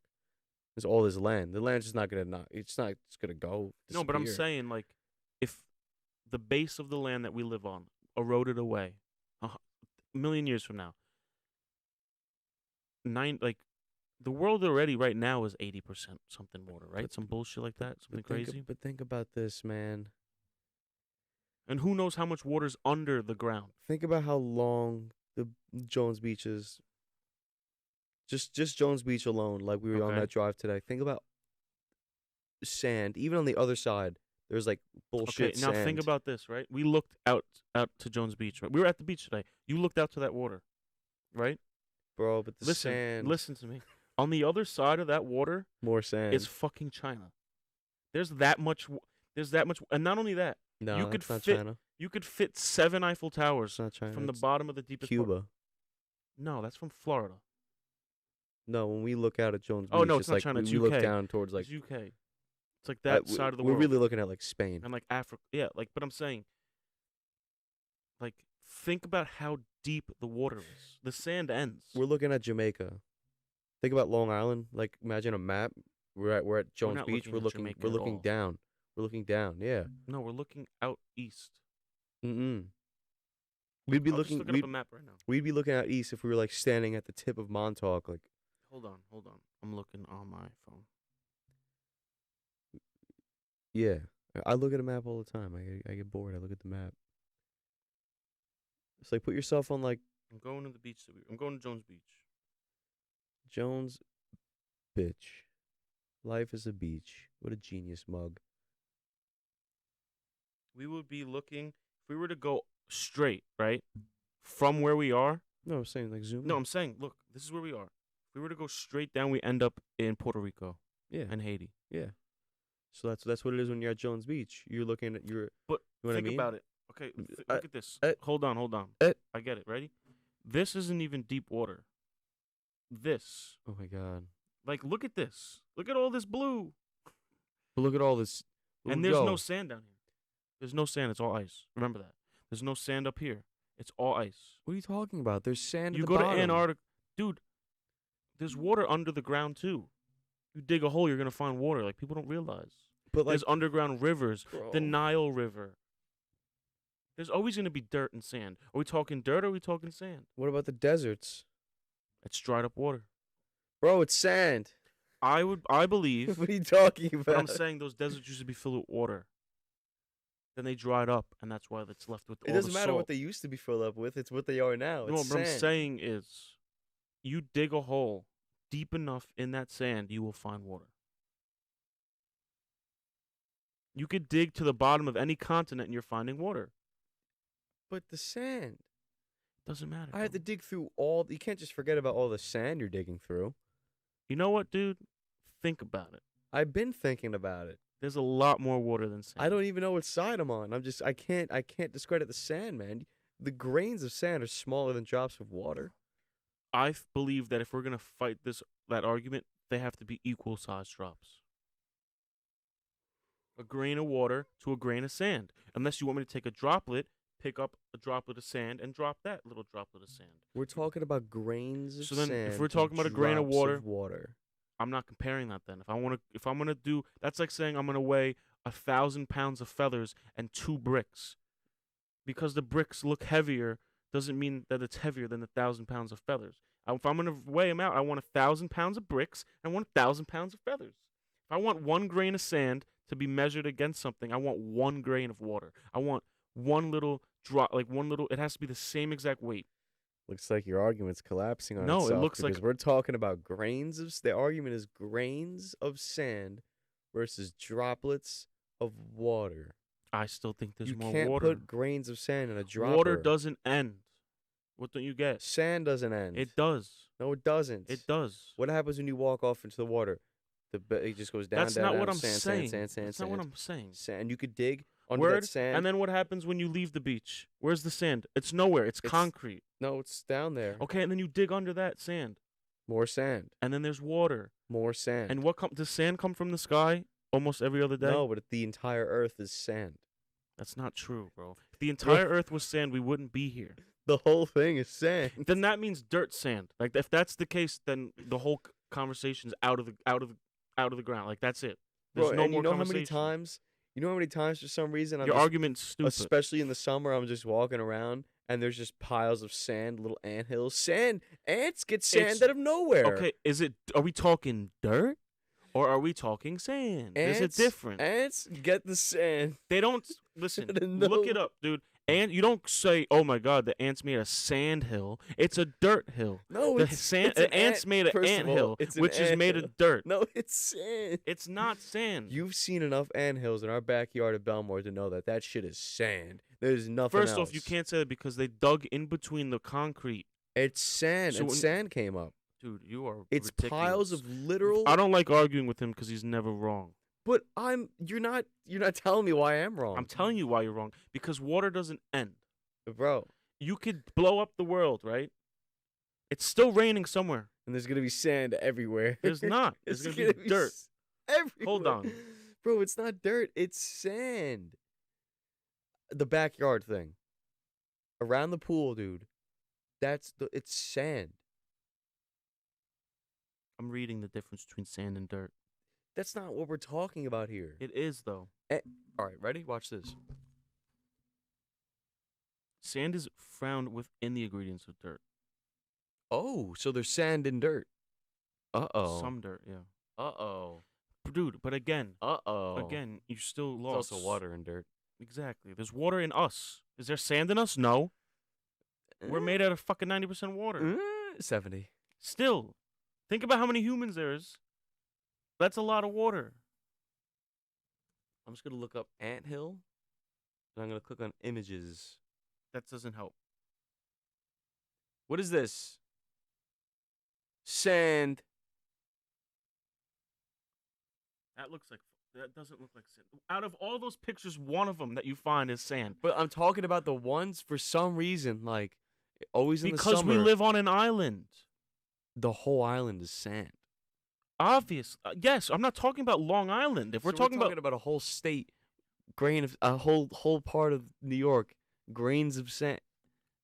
There's all this land. The land's just not gonna it's not just gonna go. No, but I'm disappear. saying, like, if the base of the land that we live on eroded away a million years from now, the world already right now is 80% something water, right? Some bullshit like that, something crazy. But think about this, man. And who knows how much water's under the ground? Think about how long the Jones Beach is. Just Jones Beach alone, like we were on Okay. that drive today. Think about sand. Even on the other side, there's like bullshit Okay, now sand. think about this, right? We looked out to Jones Beach, right? We were at the beach today. You looked out to that water, right? Bro, but the Listen, sand. listen to me. On the other side of that water More sand. is fucking China. There's that much, and not only that, no, you that's could not fit China. you could fit 7 Eiffel Towers It's not China. from the it's bottom of the deepest part. Cuba. No, that's from Florida. No, when we look out at Jones Beach, Oh, no, it's not like China, it's we look UK. down towards like It's UK. It's like that side of the we're world. really looking at like Spain. And like Africa. Yeah, like, but I'm saying, like, think about how deep the water is. The sand ends. We're looking at Jamaica. Think about Long Island. Like, imagine a map. We're at Jones not Beach. looking We're at looking Jamaica we're at looking all. down. We're looking down. Yeah. No, we're looking out east. Mm-mm. We'd be I'll looking. just look up a map right now. We'd be looking out east if we were like standing at the tip of Montauk. Like, Hold on. I'm looking on my phone. yeah. I look at a map all the time. I get bored. I look at the map. It's like put yourself on like I'm going to the beach. I'm going to Jones Beach. Jones, bitch. Life is a beach. What a genius mug. We would be looking, if we were to go straight, right, from where we are. No, I'm saying like zoom. No, in. I'm saying, look, this is where we are. If we were to go straight down, we end up in Puerto Rico Yeah. and Haiti. Yeah. So that's what it is when you're at Jones Beach. You're looking at But you know what I think mean? about it. Okay, I- look at this. I- Hold on. I- I get it. Ready? This isn't even deep water. This. Oh my god. Like, look at this. Look at all this blue. But look at all this. And there's Yo, no sand down here. There's no sand. It's all ice. Remember that. There's no sand up here. It's all ice. What are you talking about? There's sand. You at go the to bottom. Antarctica. Dude, there's water under the ground, too. You dig a hole, you're going to find water. Like, people don't realize. But There's underground rivers. bro, The Nile River. There's always going to be dirt and sand. Are we talking dirt or are we talking sand? what about the deserts? It's dried up water. Bro, it's sand. I believe, What are you talking but I'm about? saying those deserts used to be filled with water. Then they dried up, and that's why it's left with It all doesn't the matter salt. what they used to be filled up with. It's what they are now. No, It's what I'm sand. saying is, you dig a hole deep enough in that sand, you will find water. You could dig to the bottom of any continent, and you're finding water. But the sand. Doesn't matter. I have to bro. dig through all. You can't just forget about all the sand you're digging through. You know what, dude? Think about it. I've been thinking about it. There's a lot more water than sand. I don't even know what side I'm on. I can't discredit the sand, man. The grains of sand are smaller than drops of water. I believe that if we're gonna fight that argument, they have to be equal size drops. A grain of water to a grain of sand. Unless you want me to take a droplet, pick up a droplet of sand, and drop that little droplet of sand. We're talking about grains of So then, sand. if we're to talking about a grain of drops water, I'm not comparing that. Then, if I'm gonna do, that's like saying I'm gonna weigh 1,000 pounds of feathers and 2 bricks. Because the bricks look heavier doesn't mean that it's heavier than 1,000 pounds of feathers. If I'm gonna weigh them out, I want 1,000 pounds of bricks and I want 1,000 pounds of feathers. If I want 1 grain of sand to be measured against something, I want 1 grain of water. I want one little drop, like one little. It has to be the same exact weight. Looks like your argument's collapsing on No, it itself. looks like- because we're talking about grains of. The argument is grains of sand versus droplets of water. I still think there's You more can't water. put grains of sand in a dropper. Water doesn't end. What don't you get? Sand doesn't end. It does. No, it doesn't. It does. What happens when you walk off into the water? It just goes down. That's down, not down, what I'm sand, saying. Sand, sand, That's sand, not what sand. I'm saying. Sand. You could dig under Word. that sand. And then what happens when you leave the beach? Where's the sand? It's nowhere. It's It's- concrete. No, it's down there. Okay, and then you dig under that sand, More sand. and then there's water. More sand. And does sand come from the sky almost every other day? No, but the entire Earth is sand. That's not true, bro. If the entire Earth was sand, we wouldn't be here. The whole thing is sand. Then that means dirt sand. Like if that's the case, then the whole conversation's out of the ground. Like that's it. There's Bro, no and more you know how many conversation. times? You know how many times for some reason I'm Your just, argument's stupid. especially in the summer, I'm just walking around and there's just piles of sand, little anthills. Sand. Ants get sand It's- out of nowhere. Okay, are we talking dirt or are we talking sand? There's a Ants- difference. Ants get the sand. They don't listen. Out of Look it nowhere. up, dude. And you don't say, "Oh my God, the ants made a sand hill." It's a dirt hill. No, The it's an ants ant. made an First of ant all, hill, it's an which is ant made hill. of dirt. No, it's sand. It's not sand. You've seen enough anthills in our backyard of Belmore to know that that shit is sand. There's nothing First else. off, you can't say that because they dug in between the concrete. It's sand, So and when- sand came up. Dude, you are. It's ridiculous. piles of literal. I don't like arguing with him because he's never wrong. But You're not telling me why I am wrong. I'm telling you why you're wrong. Because water doesn't end. Bro. You could blow up the world, right? It's still raining somewhere. And there's gonna be sand everywhere. There's not. It's There's gonna be dirt. everywhere. Hold on. Bro, it's not dirt. It's sand. The backyard thing. Around the pool, dude. It's sand. I'm reading the difference between sand and dirt. That's not what we're talking about here. It is though. All right, ready? Watch this. Sand is found within the ingredients of dirt. Oh, so there's sand and dirt. Uh-oh. Some dirt, yeah. Uh-oh. Dude, but again, Uh-oh. again, you're still There's lost. also water and dirt. Exactly. There's water in us. Is there sand in us? No. We're made out of fucking 90% water. 70. Still, think about how many humans there is. That's a lot of water. I'm just going to look up anthill. And I'm going to click on images. That doesn't help. What is this? Sand. That doesn't look like sand. Out of all those pictures, one of them that you find is sand. But I'm talking about the ones for some reason, like, always in the Because summer. we live on an island. The whole island is sand. Obvious. Yes, I'm not talking about Long Island. If we're So talking about a whole state, grain of a whole part of New York, grains of sand.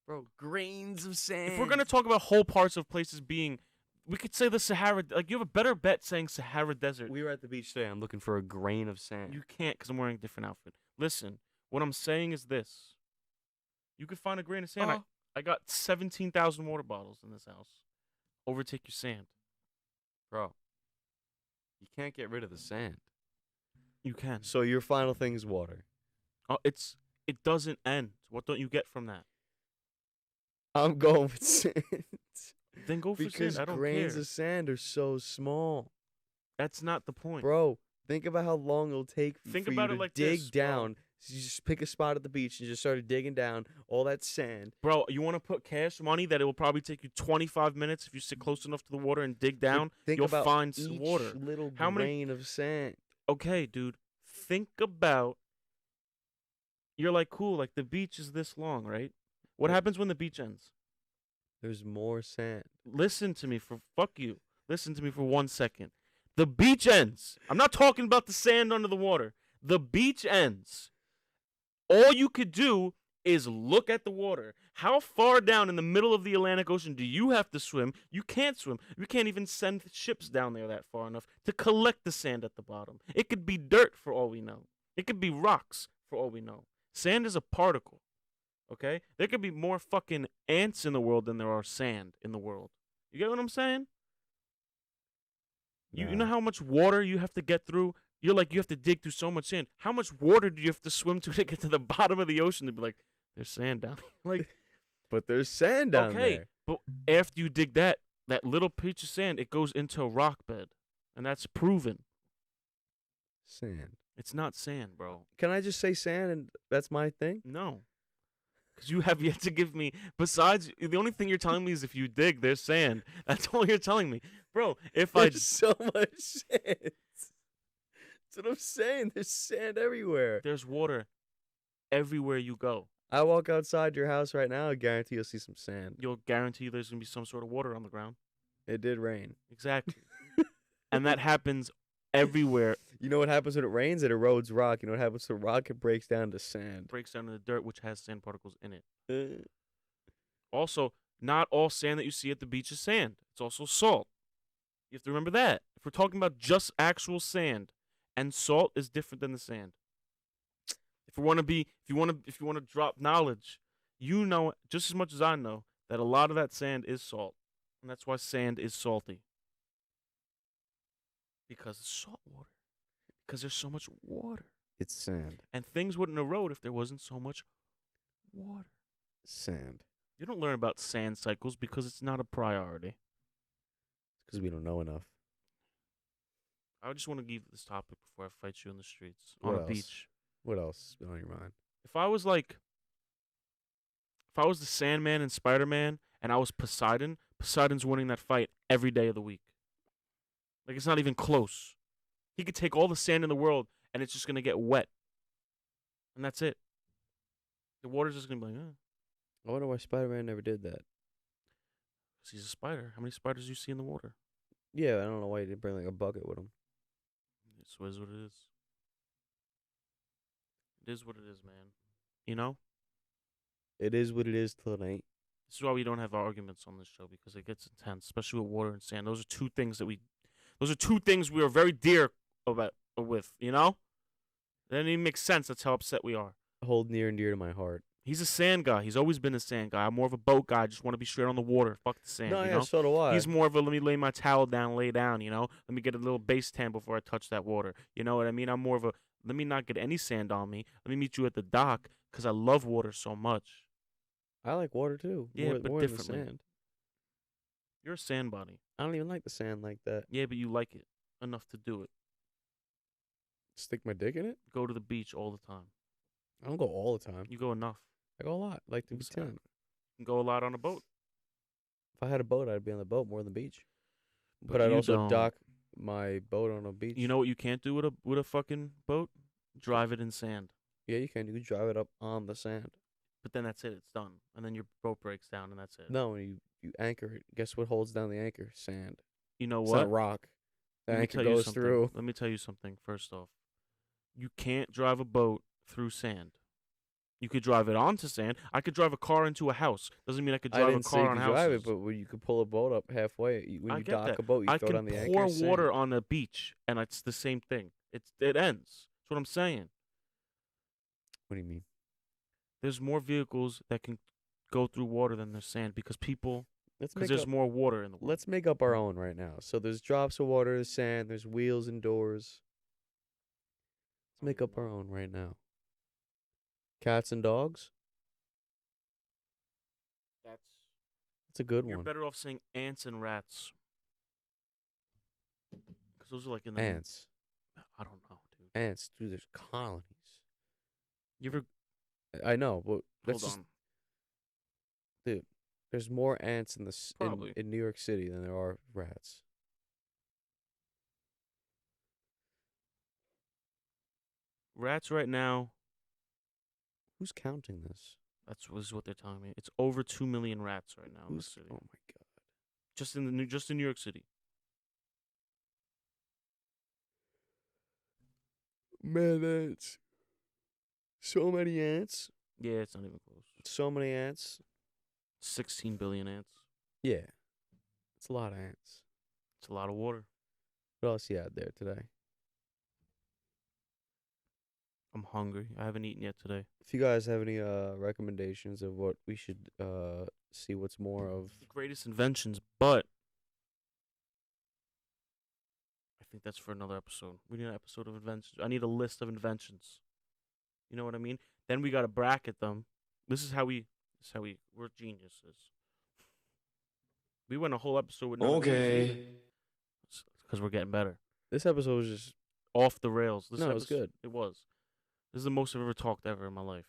Bro, grains of sand. if we're gonna talk about whole parts of places being We could say the Sahara. Like, you have a better bet saying Sahara Desert. We were at the beach today. I'm looking for a grain of sand. You can't because I'm wearing a different outfit. Listen, what I'm saying is this. You could find a grain of sand. Oh. I got 17,000 water bottles in this house. Overtake your sand. Bro, you can't get rid of the sand. You can. So your final thing is water. It doesn't end. What don't you get from that? I'm going with sand. Then go for Because sand. I don't grains care. of sand are so small. That's not the point. Bro, think about how long it'll take Think for about you it to like dig this, bro. down. So you just pick a spot at the beach and just start digging down all that sand. Bro, you want to put cash money that it will probably take you 25 minutes if you sit close enough to the water and dig down. Think You'll about find each water. little How many- grain of sand. Okay, dude. Think about. You're like, cool, like the beach is this long, right? What Yeah. happens when the beach ends? There's more sand. Listen to me for fuck you. Listen to me for 1 second. The beach ends. I'm not talking about the sand under the water. The beach ends. All you could do is look at the water. How far down in the middle of the Atlantic Ocean do you have to swim? You can't swim. We can't even send ships down there that far enough to collect the sand at the bottom. It could be dirt for all we know. It could be rocks for all we know. Sand is a particle. Okay? There could be more fucking ants in the world than there are sand in the world. You get what I'm saying? You know Nah. how much water you have to get through? You're like, you have to dig through so much sand. How much water do you have to swim to get to the bottom of the ocean to be like, there's sand down here? Like, But there's sand down okay, there. but after you dig that little piece of sand, it goes into a rock bed. And that's proven. Sand. It's not sand, bro. Can I just say sand and that's my thing? No. Because you have yet to give me, besides, the only thing you're telling me is if you dig, there's sand. That's all you're telling me. Bro, if I. There's so much sand. That's what I'm saying. There's sand everywhere. There's water everywhere you go. I walk outside your house right now, I guarantee you'll see some sand. You'll guarantee there's going to be some sort of water on the ground. It did rain. Exactly. And that happens everywhere. You know what happens when it rains? It erodes rock. You know what happens to rock? It breaks down to sand. Breaks down to the dirt, which has sand particles in it. Uh, Also, not all sand that you see at the beach is sand. It's also salt. You have to remember that. If we're talking about just actual sand, and salt is different than the sand. If you want to drop knowledge, you know just as much as I know that a lot of that sand is salt, and that's why sand is salty. Because it's salt water. Because there's so much water, it's sand. and things wouldn't erode if there wasn't so much water. Sand. You don't learn about sand cycles because it's not a priority. Because we don't know enough. I just want to give this topic before I fight you in the streets What on a else? beach. What else is on your mind? If I was the Sandman and Spider-Man and I was Poseidon, Poseidon's winning that fight every day of the week. Like, it's not even close. He could take all the sand in the world and it's just going to get wet. And that's it. The water's just going to be like, I wonder why Spider-Man never did that. 'cause he's a spider. How many spiders do you see in the water? Yeah, I don't know why he didn't bring like a bucket with him. It is what it is. It is what it is, man. You know? It is what it is till it ain't. This is why we don't have arguments on this show, because it gets intense, especially with water and sand. Those are two things we are very dear with, you know? That doesn't even make sense. That's how upset we are. Hold near and dear to my heart. He's a sand guy. He's always been a sand guy. I'm more of a boat guy. I just want to be straight on the water. Fuck the sand, No, you yeah, know? so do I. He's more of a let me lay my towel down, lay down, you know? Let me get a little base tan before I touch that water. You know what I mean? I'm more of a let me not get any sand on me. Let me meet you at the dock because I love water so much. I like water too. Yeah, more, but more than the differently. sand. You're a sand body. I don't even like the sand like that. Yeah, but you like it enough to do it. Stick my dick in it? Go to the beach all the time. I don't go all the time. You go enough. I go a lot. Like to be Exactly. 10. You can go a lot on a boat. If I had a boat, I'd be on the boat more than the beach. But But I'd you also don't. dock my boat on a beach. You know what you can't do with a fucking boat? Drive it in sand. Yeah, you can. You can drive it up on the sand. But then that's it. It's done. And then your boat breaks down and that's it. No, when you anchor it, guess what holds down the anchor? Sand. You know It's what? not rock. The Let me anchor tell you goes something. through. Let me tell you something first off. You can't drive a boat through sand. You could drive it onto sand. I could drive a car into a house. Doesn't mean I could I drive a didn't say you car on could drive it, houses. but when you could pull a boat up halfway, when I you get dock that. a boat, you I throw it can on the pour anchor, water sand. on a beach, and it's the same thing. It ends. That's what I'm saying. What do you mean? There's more vehicles that can go through water than there's sand because Let's make there's up. more water in the world. Let's make up our own right now. So there's drops of water, there's sand, there's wheels and doors. Let's make up our own right now. Cats and dogs. That's That's a good You're one. better off saying ants and rats because those are like in the. Ants. I don't know, dude. Ants. Dude, there's colonies. You ever I know, but that's hold just, on? dude. There's more ants Probably in New York City than there are rats. rats right now. Who's counting this? This is what they're telling me. It's over 2 million rats right now in the Who's? city. Oh my god. Just in New York City. Man, ants. So many ants. Yeah, it's not even close. So many ants. 16 billion ants. Yeah. It's a lot of ants. It's a lot of water. What else you had there today? I'm hungry. I haven't eaten yet today. If you guys have any recommendations of what we should see what's more of. The greatest inventions, but I think that's for another episode. We need an episode of inventions. I need a list of inventions. You know what I mean? Then we gotta bracket them. We're geniuses. We went a whole episode with none of these because we're getting better. This episode was just Off the rails. This No, it was good. It was. This is the most I've ever talked ever in my life.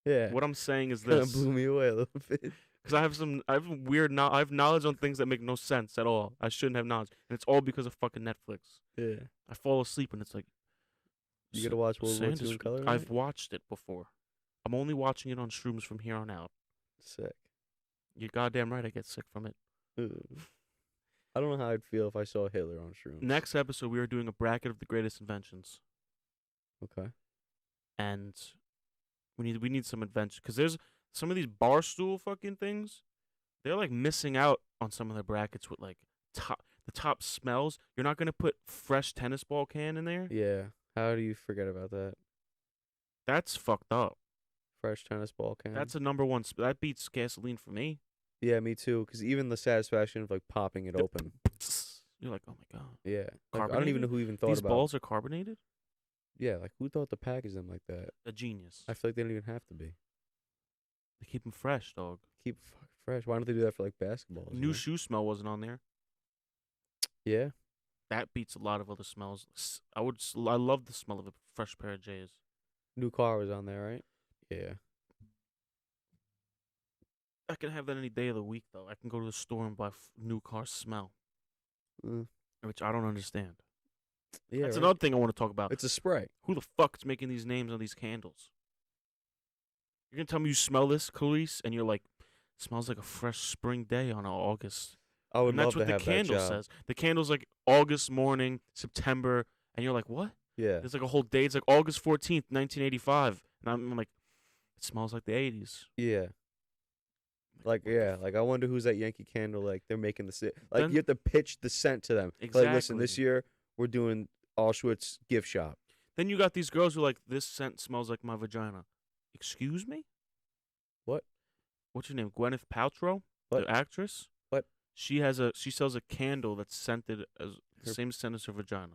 yeah. What I'm saying is Kind of this. blew me away a little bit. Because I have I have knowledge on things that make no sense at all. I shouldn't have knowledge, and it's all because of fucking Netflix. Yeah. I fall asleep and it's like. You gotta watch World War Sand II is- in color. I've watched it before. I'm only watching it on shrooms from here on out. Sick. You're goddamn right. I get sick from it. Ooh. I don't know how I'd feel if I saw Hitler on shrooms. Next episode, we are doing a bracket of the greatest inventions, Okay. and we need some inventions because there's some of these barstool fucking things. They're like missing out on some of the brackets with like the top smells. You're not gonna put fresh tennis ball can in there. Yeah. How do you forget about that? That's fucked up. Fresh tennis ball can. That's a number one. That beats gasoline for me. Yeah, me too. Because even the satisfaction of like popping it open. You're like, oh my god. Yeah. Like, I don't even know who even thought These about. balls are carbonated. Yeah, like who thought to package them like that? A genius. I feel like they don't even have to be. They keep them fresh, dog. Keep fucking fresh. Why don't they do that for like basketballs? New shoe smell wasn't on there. Yeah. That beats a lot of other smells. I love the smell of a fresh pair of J's. New car was on there, right? Yeah. I can have that any day of the week, though. I can go to the store and buy new car smell, Mm. which I don't understand. Yeah. That's right? another thing I want to talk about. It's a spray. Who the fuck's making these names on these candles? You're gonna tell me you smell this, Clarice, and you're like, smells like a fresh spring day on August. I would And that's love what to the have candle that job. says. The candle's like August morning, September, and you're like, what? Yeah. There's like a whole day. It's like August 14th, 1985. And I'm like, it smells like the 80s. Yeah. Like, what the yeah, like I wonder who's that Yankee Candle. Like they're making the like Then- you have to pitch the scent to them. Like, listen, this Exactly. year we're doing Auschwitz gift shop. Then you got these girls who are like, this scent smells like my vagina. Excuse me? What? What's your name? Gwyneth Paltrow? What? The actress? What? She sells a candle that's scented as the Her- same scent as her vagina.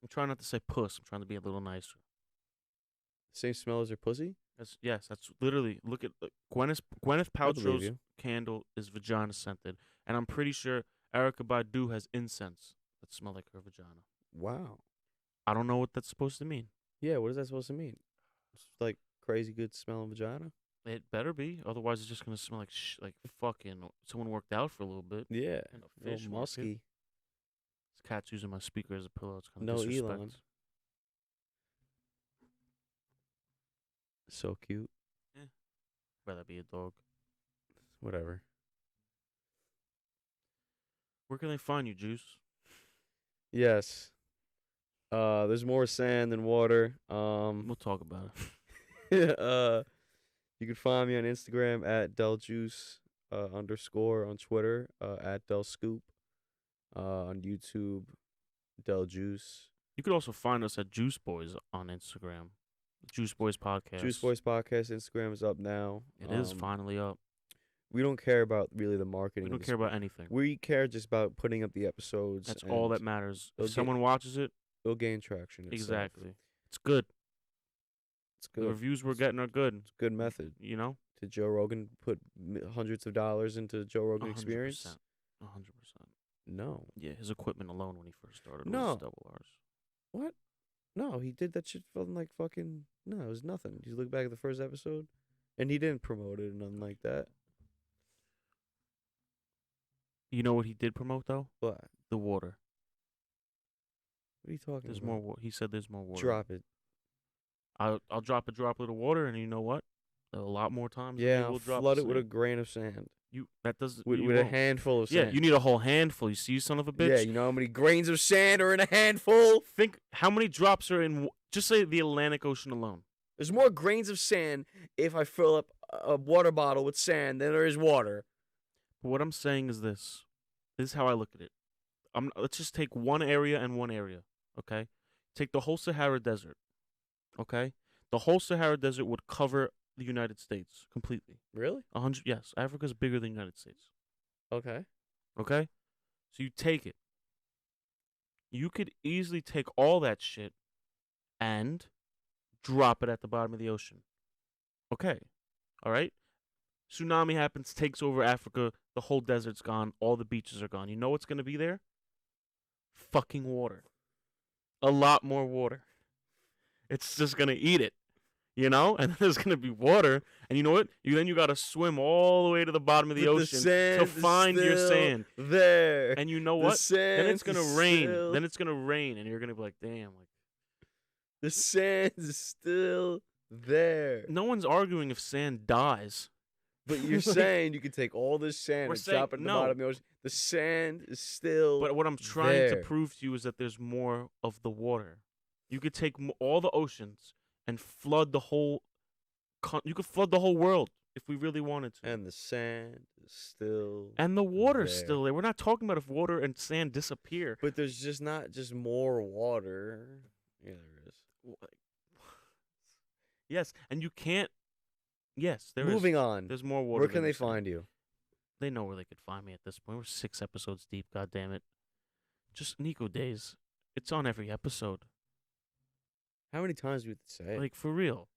I'm trying not to say puss. I'm trying to be a little nicer. Same smell as her pussy? That's literally, look at Gwyneth I believe Paltrow's you. candle is vagina scented. And I'm pretty sure Erica Badu has incense that smell like her vagina. Wow. I don't know what that's supposed to mean. Yeah, what is that supposed to mean? It's like crazy good smelling vagina? It better be, otherwise it's just gonna smell like like fucking someone worked out for a little bit. Yeah. And a Real fish market. musky. This cat's using my speaker as a pillow. It's kind No of disrespect. Elon. So cute. Rather be a dog. Whatever. Where can they find you, Juice? Yes. There's more sand than water. We'll talk about it. You can find me on Instagram at deljuice _ on Twitter at delscoop on YouTube deljuice. You could also find us at Juice Boys on Instagram. Juice Boys Podcast. Juice Boys Podcast Instagram is up now. It is finally up. We don't care about really the marketing. We don't care about anything. We care just about putting up the episodes. That's all that matters. If someone watches it, it'll gain traction. Exactly. It's good. It's good. The reviews we're getting are good. It's a good method. You know? Did Joe Rogan put hundreds of dollars into Joe Rogan 100%. Experience? 100%. No. Yeah, his equipment alone when he first started No. was double ours. What? No, he did that shit for like fucking. No, it was nothing. You look back at the first episode, and he didn't promote it or nothing like that. You know what he did promote though? What? The water. What are you talking There's about? more water. He said there's more water. Drop it. I'll drop a droplet of water, and you know what? A lot more times. Yeah, we'll drop flood it sand. with a grain of sand. That doesn't With a won't. handful of Yeah, sand. you need a whole handful. You see, you son of a bitch. Yeah, you know how many grains of sand are in a handful? Think how many drops are in. Just say the Atlantic Ocean alone. There's more grains of sand if I fill up a water bottle with sand than there is water. But what I'm saying is this. This is how I look at it. Let's just take one area and one area. Okay, take the whole Sahara Desert. Okay, the whole Sahara Desert would cover the United States completely. Really? 100. Yes, Africa's bigger than the United States. Okay. Okay, so you take it. You could easily take all that shit and drop it at the bottom of the ocean. Okay, all right. Tsunami happens, takes over Africa. The whole desert's gone. All the beaches are gone. You know what's gonna be there? Fucking water. A lot more water. It's just gonna eat it. You know, and then there's gonna be water, and you know what? You gotta swim all the way to the bottom of the ocean to find your sand. There. And you know what? Then it's gonna rain. Still... Then it's gonna rain, and you're gonna be like, "Damn!" Like the sand is still there. No one's arguing if sand dies. But you're saying you can take all this sand and drop it at the bottom of the ocean. The sand is still. But what I'm trying to prove to you is that there's more of the water. You could take all the oceans and flood the whole. You could flood the whole world if we really wanted to. And the sand is still. And the water's still there. We're not talking about if water and sand disappear. But there's just not just more water. Yeah, there is. Yes, and you can't. Yes, there is. Moving on. There's more water. Where can they find you? They know where they could find me at this point. We're 6 episodes deep, goddammit. Just Nico Days. It's on every episode. How many times do we have to say it? Like, for real.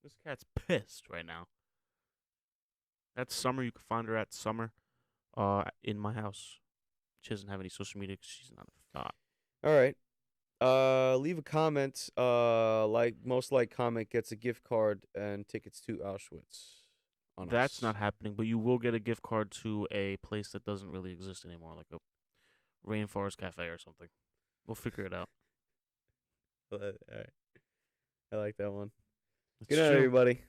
This cat's pissed right now. That's Summer. You can find her at Summer in my house. She doesn't have any social media because she's not a thought. All right. Leave a comment. Most comment gets a gift card and tickets to Auschwitz. That's not happening, but you will get a gift card to a place that doesn't really exist anymore, like a Rainforest Cafe or something. We'll figure it out. All right. I like that one. It's Good night, true. everybody.